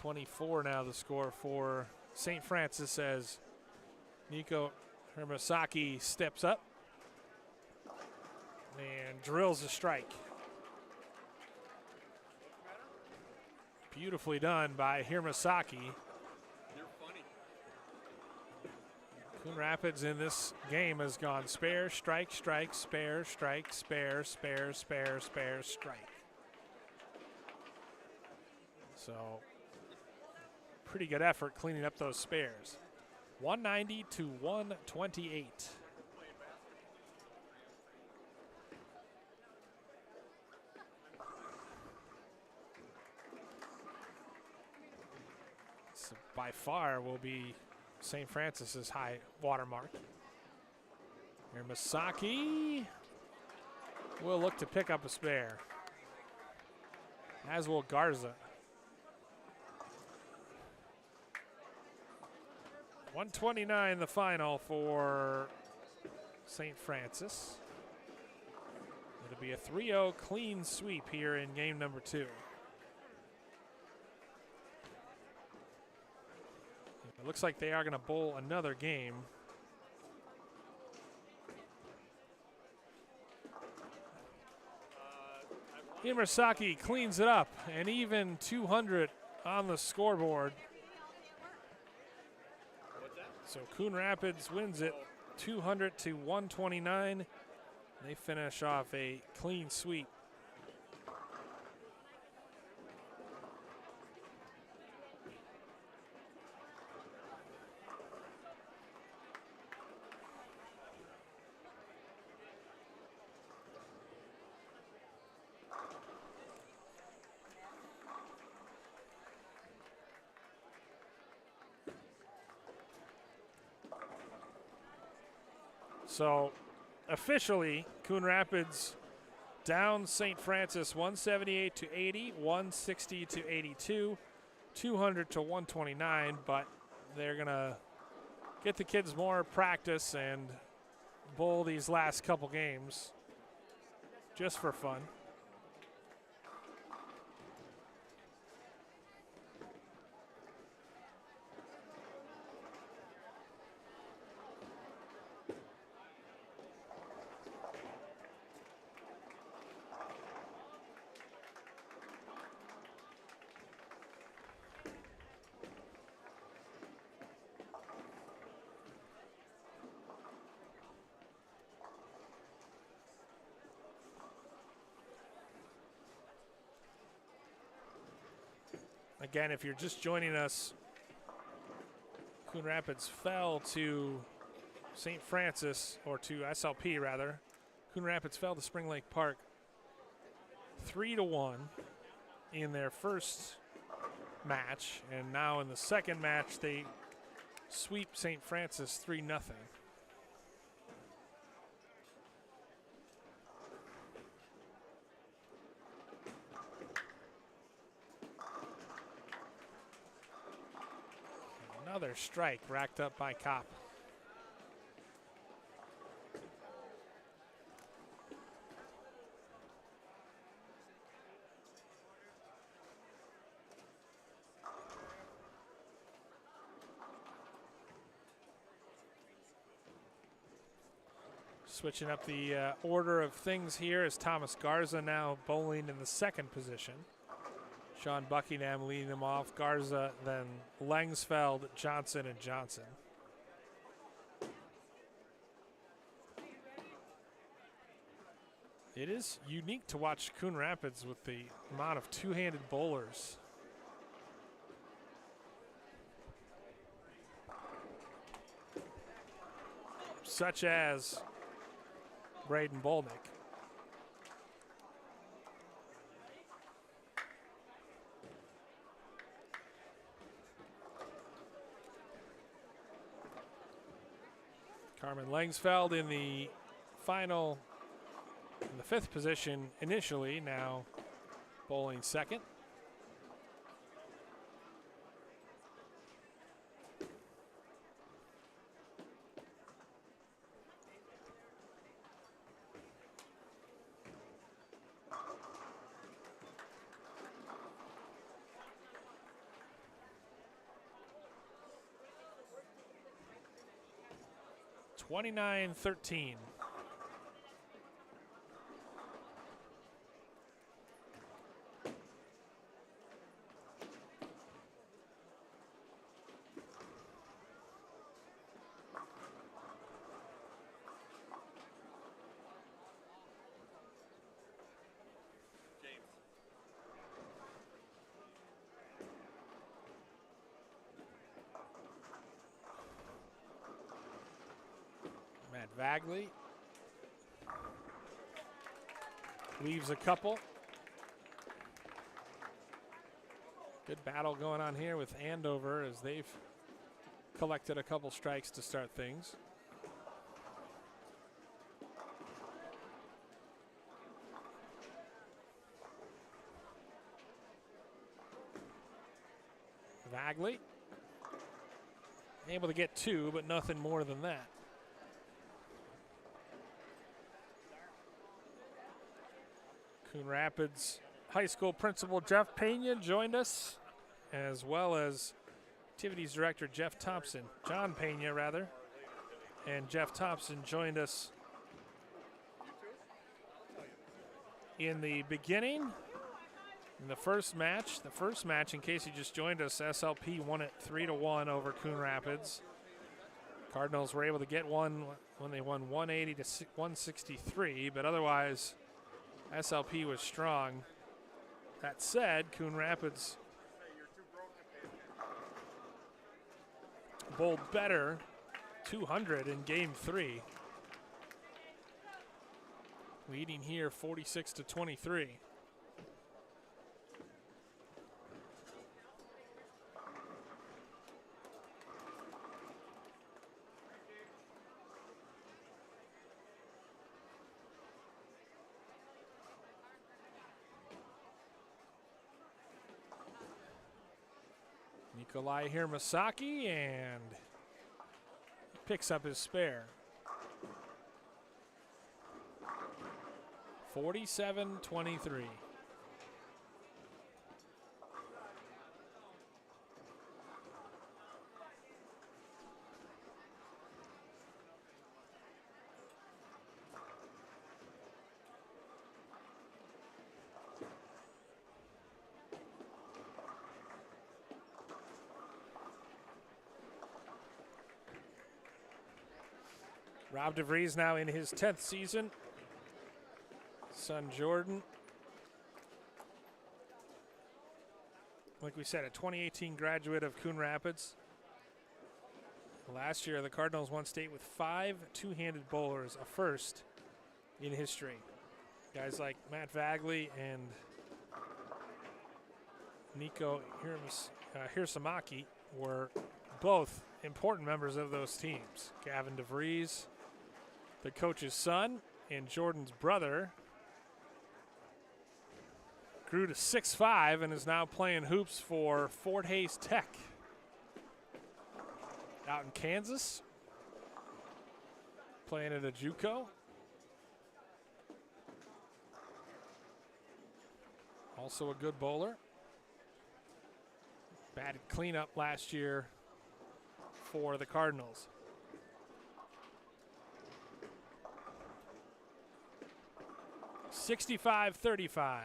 .124 now the score for St. Francis as Nico Hermasaki steps up and drills a strike. Beautifully done by Hirmasaki. You're funny. Coon Rapids in this game has gone spare, strike, strike, spare, strike, spare, spare, spare, spare, strike. So pretty good effort cleaning up those spares. 190 to 128. So by far will be St. Francis's high watermark. Here Masaki will look to pick up a spare, as will Garza. 129 the final for St. Francis. It'll be a 3-0 clean sweep here in game number 2. It looks like they are going to bowl another game. Imasaki cleans it up, and even 200 on the scoreboard. So Coon Rapids wins it 200 to 129. They finish off a clean sweep. So officially, Coon Rapids down St. Francis 178 to 80, 160 to 82, 200 to 129, but they're going to get the kids more practice and bowl these last couple games just for fun. Again, if you're just joining us, Coon Rapids fell to St. Francis, or to SLP rather. Coon Rapids fell to Spring Lake Park 3-1 in their first match, and now in the second match they sweep St. Francis 3-0. Another strike racked up by Kopp. Switching up the order of things here is Thomas Garza now bowling in the second position. Sean Buckingham leading them off. Garza, then Lengsfeld, Johnson, and Johnson. It is unique to watch Coon Rapids with the amount of two-handed bowlers. Such as Braden Bolnick. Carmen Lengsfeld in the final, in the fifth position initially, now bowling second. (29-13). Matt Vagley leaves a couple. Good battle going on here with Andover as they've collected a couple strikes to start things. Vagley able to get two, but nothing more than that. Coon Rapids High School Principal Jeff Pena joined us, as well as Activities Director Jeff Thompson. John Pena, rather. And Jeff Thompson joined us in the beginning. In the first match, in case you just joined us, SLP won it 3-1 over Coon Rapids. Cardinals were able to get one when they won 180 to 163, but otherwise SLP was strong. That said, Coon Rapids bowled better, 200 in game 3. Leading here 46 to 23. Nikolai Hirmasaki, and picks up his spare. 47-23. Rob DeVries now in his 10th season. Son Jordan, like we said, a 2018 graduate of Coon Rapids. Last year, the Cardinals won state with 5 two-handed bowlers, a first in history. Guys like Matt Vagley and Nico Hirsamaki were both important members of those teams. Gavin DeVries, the coach's son, and Jordan's brother, grew to 6'5" and is now playing hoops for Fort Hays Tech out in Kansas, playing at a JUCO. Also a good bowler. Batted cleanup last year for the Cardinals. $65-35.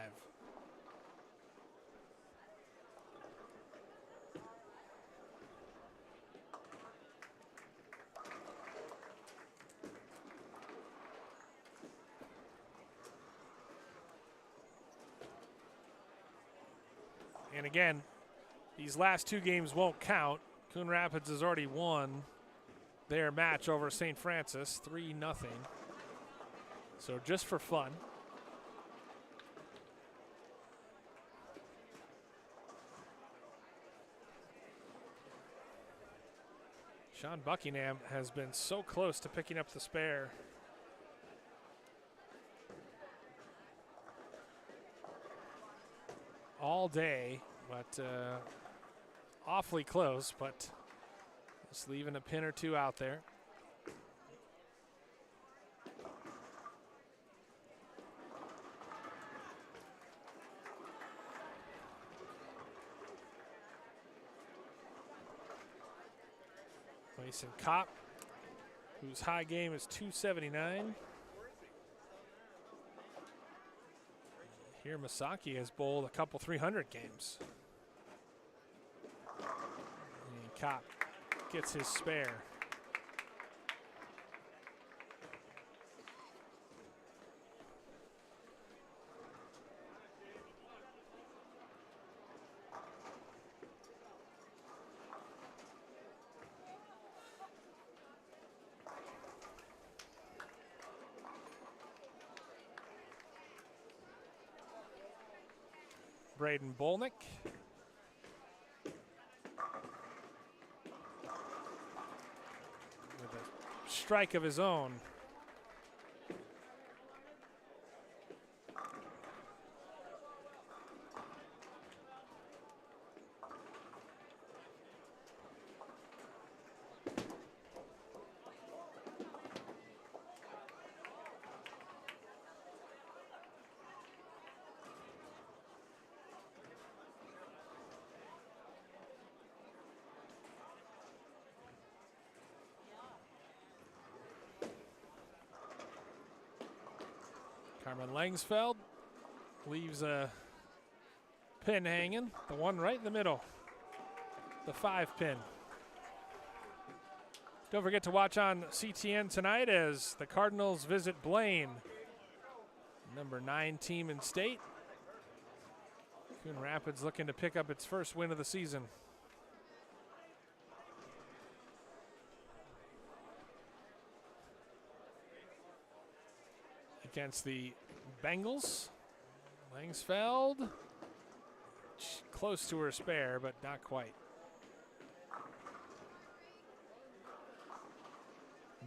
And again, these last two games won't count. Coon Rapids has already won their match over St. Francis, 3-0. So just for fun. Sean Buckingham has been so close to picking up the spare. All day, but awfully close, but just leaving a pin or two out there. Mason Kopp, whose high game is 279. Here Masaki has bowled a couple 300 games. And Kopp gets his spare. Braden Bolnick. With a strike of his own. Carmen Langsfeld leaves a pin hanging, the one right in the middle, the 5 pin. Don't forget to watch on CTN tonight as the Cardinals visit Blaine, number 9 team in state. Coon Rapids looking to pick up its first win of the season. Against the Bengals. Langsfeld close to her spare, but not quite.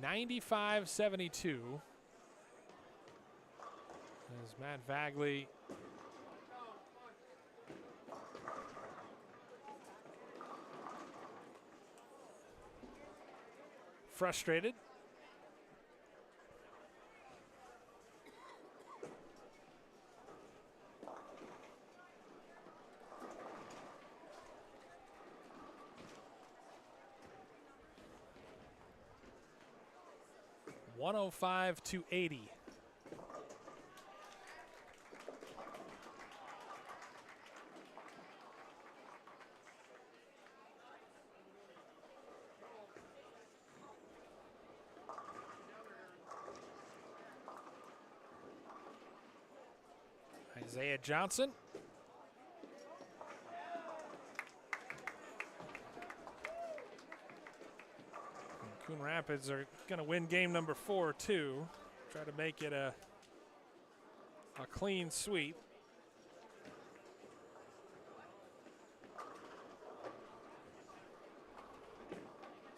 95-72. As Matt Vagley frustrated. (105-80). Isaiah Johnson. Coon Rapids are going to win game number 4 too. Try to make it a clean sweep.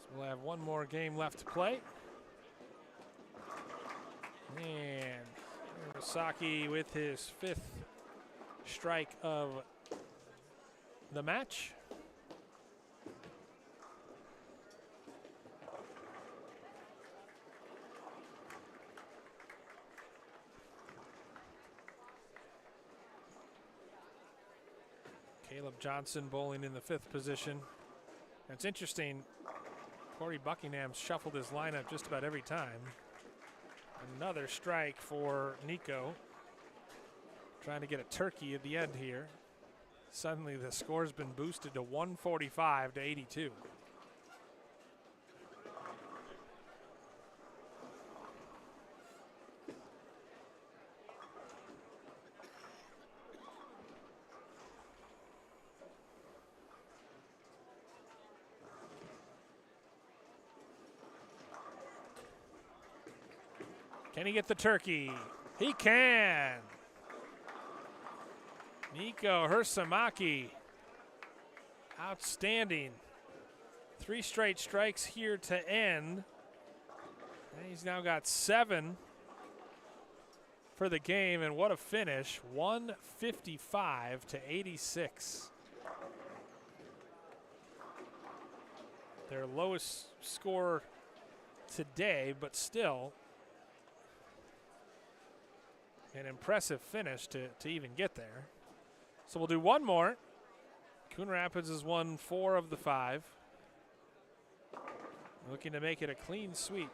So we'll have one more game left to play. And Masaki with his 5th strike of the match. Caleb Johnson bowling in the 5th position. And it's interesting, Corey Buckingham shuffled his lineup just about every time. Another strike for Nico. Trying to get a turkey at the end here. Suddenly the score's been boosted to 145-82. Can he get the turkey? He can. Nico Hersamaki. Outstanding. 3 straight strikes here to end. And he's now got 7 for the game, and what a finish. 155-86. Their lowest score today, but still an impressive finish to even get there. So we'll do one more. Coon Rapids has won 4 of the 5. Looking to make it a clean sweep.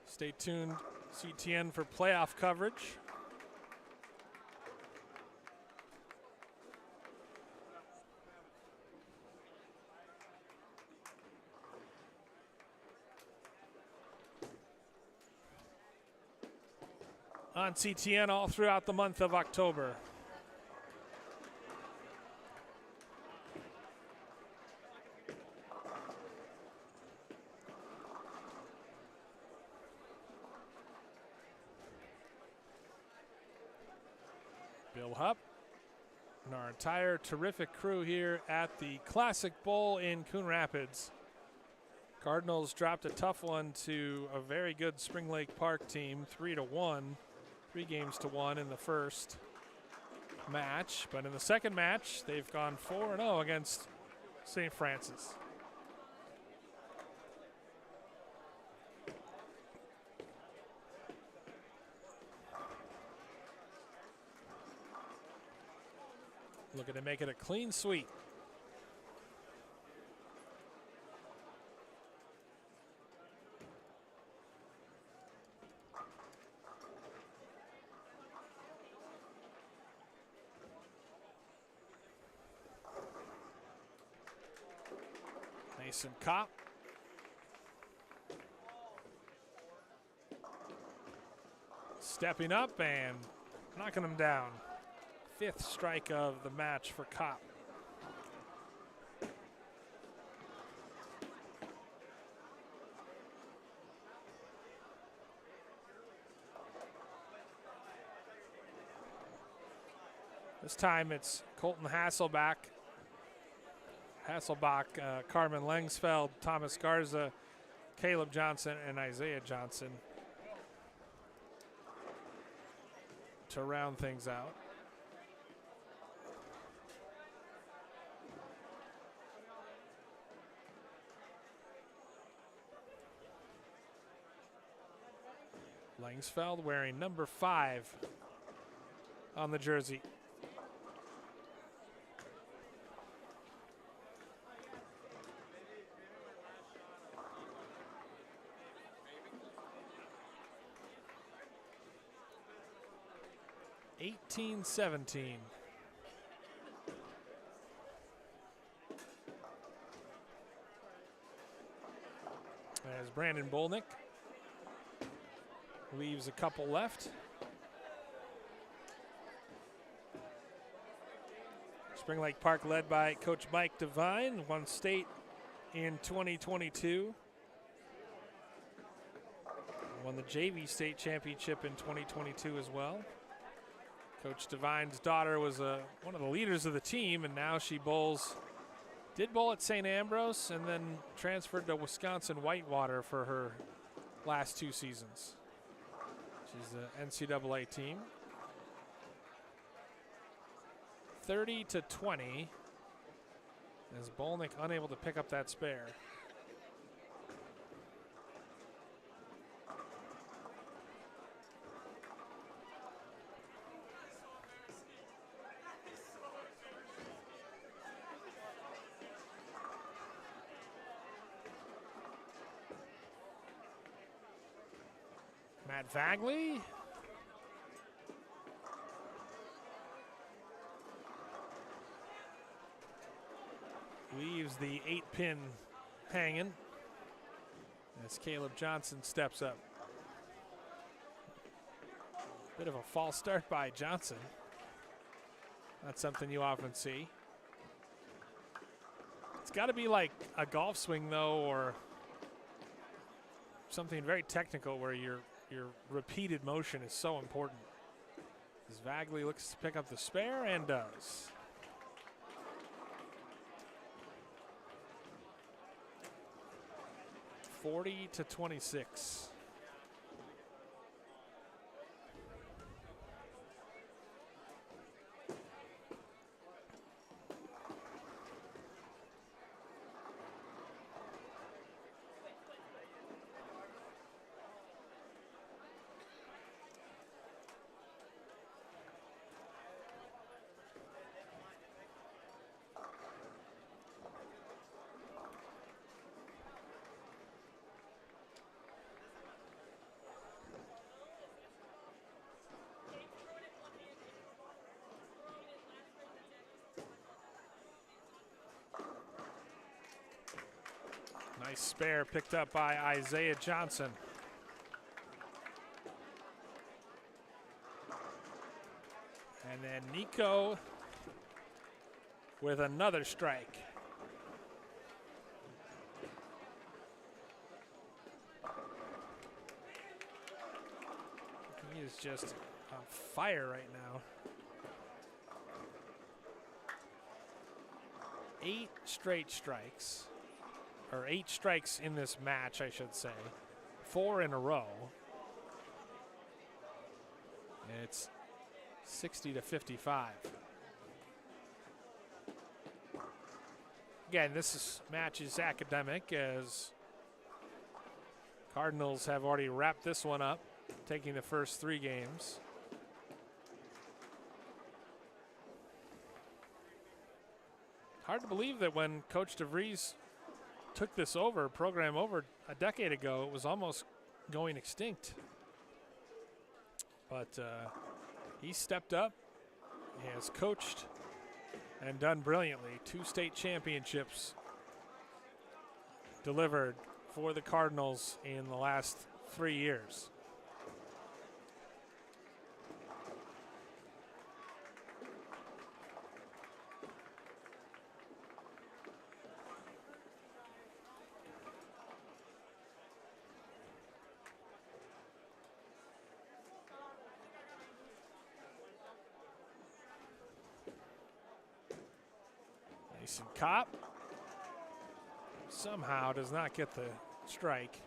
Stay tuned, CTN, for playoff coverage. on CTN all throughout the month of October. Bill Hupp and our entire terrific crew here at the Classic Bowl in Coon Rapids. Cardinals dropped a tough one to a very good Spring Lake Park team, 3-1, 3 games to 1 in the first match. But in the second match, they've gone 4-0 against St. Francis. Looking to make it a clean sweep. Mason Kopp. Stepping up and knocking him down. 5th strike of the match for Kopp. This time it's Colton Hasselbach, Carmen Lengsfeld, Thomas Garza, Caleb Johnson, and Isaiah Johnson to round things out. Lengsfeld wearing number 5 on the jersey. (18-17). As Brandon Bolnick leaves a couple left. Spring Lake Park led by Coach Mike Devine, won state in 2022. Won the JV state championship in 2022 as well. Coach Devine's daughter was one of the leaders of the team, and now she did bowl at St. Ambrose and then transferred to Wisconsin Whitewater for her last 2 seasons. She's the NCAA team. 30-20 as Bolnick unable to pick up that spare. Matt Vagley. Leaves the 8-pin hanging as Caleb Johnson steps up. Bit of a false start by Johnson. Not something you often see. It's got to be like a golf swing, though, or something very technical where your repeated motion is so important. As Vagley looks to pick up the spare and does. (40-26). Nice spare picked up by Isaiah Johnson. And Nico with another strike. He is just on fire right now. 8 straight strikes, or 8 strikes in this match, I should say. 4 in a row. And it's 60-55. Again, match is academic, as Cardinals have already wrapped this one up, taking the first 3 games. Hard to believe that when Coach DeVries took this program over a decade ago, it was almost going extinct. But he stepped up, he has coached and done brilliantly. 2 state championships delivered for the Cardinals in the last 3 years. Mason Kopp somehow does not get the strike.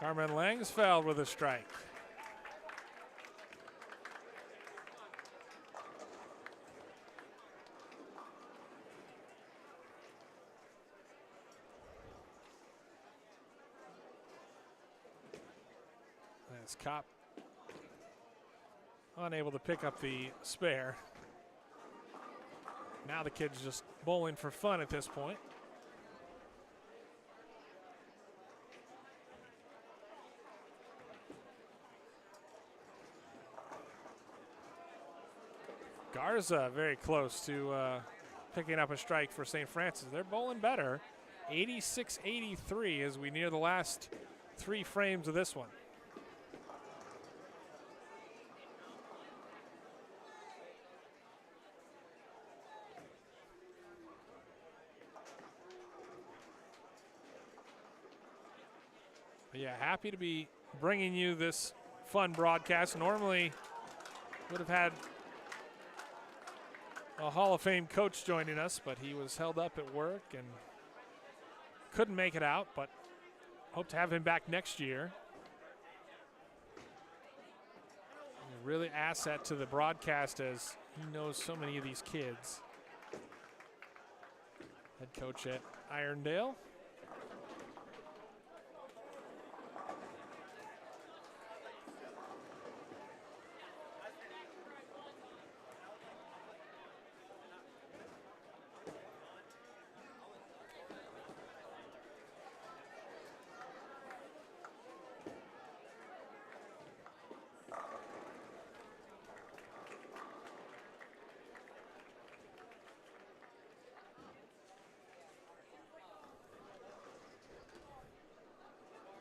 Carmen Langsfeld with a strike. As Kopp unable to pick up the spare. Now the kid's just bowling for fun at this point. Garza very close to picking up a strike for St. Francis. They're bowling better. 86-83 as we near the last 3 frames of this one. But yeah, happy to be bringing you this fun broadcast. Normally would have had a Hall of Fame coach joining us, but he was held up at work and couldn't make it out, but hope to have him back next year. A really asset to the broadcast as he knows so many of these kids. Head coach at Irondale.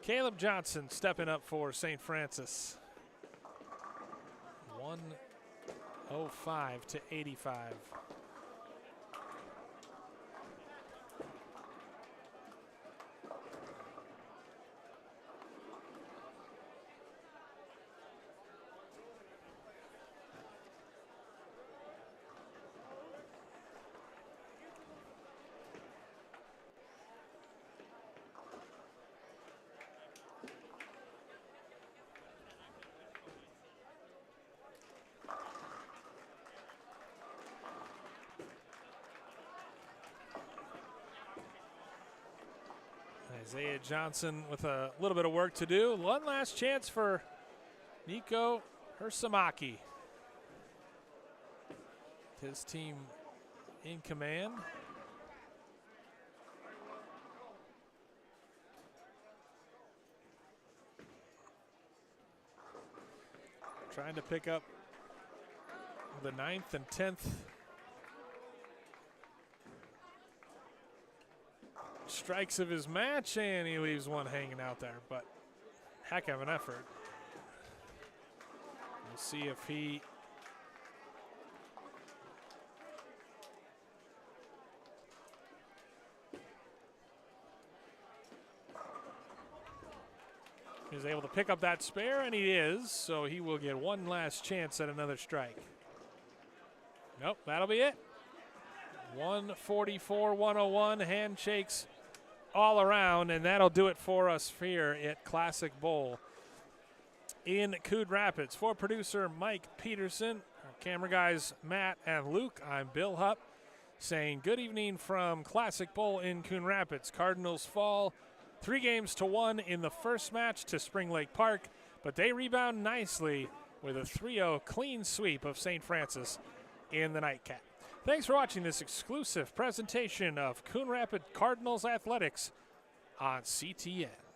Caleb Johnson stepping up for St. Francis. 105-85. Isaiah Johnson with a little bit of work to do. One last chance for Nico Hersamaki. His team in command. Trying to pick up the 9th and 10th strikes of his match, and he leaves one hanging out there, but heck of an effort. We'll see if he is able to pick up that spare, and he is, so he will get one last chance at another strike. Nope, that'll be it. 144-101, handshakes all around, and that'll do it for us here at Classic Bowl in Coon Rapids. For producer Mike Peterson, our camera guys Matt and Luke, I'm Bill Hupp saying good evening from Classic Bowl in Coon Rapids. Cardinals fall 3-1 in the first match to Spring Lake Park, but they rebound nicely with a 3-0 clean sweep of St. Francis in the nightcap. Thanks for watching this exclusive presentation of Coon Rapids Cardinals Athletics on CTN.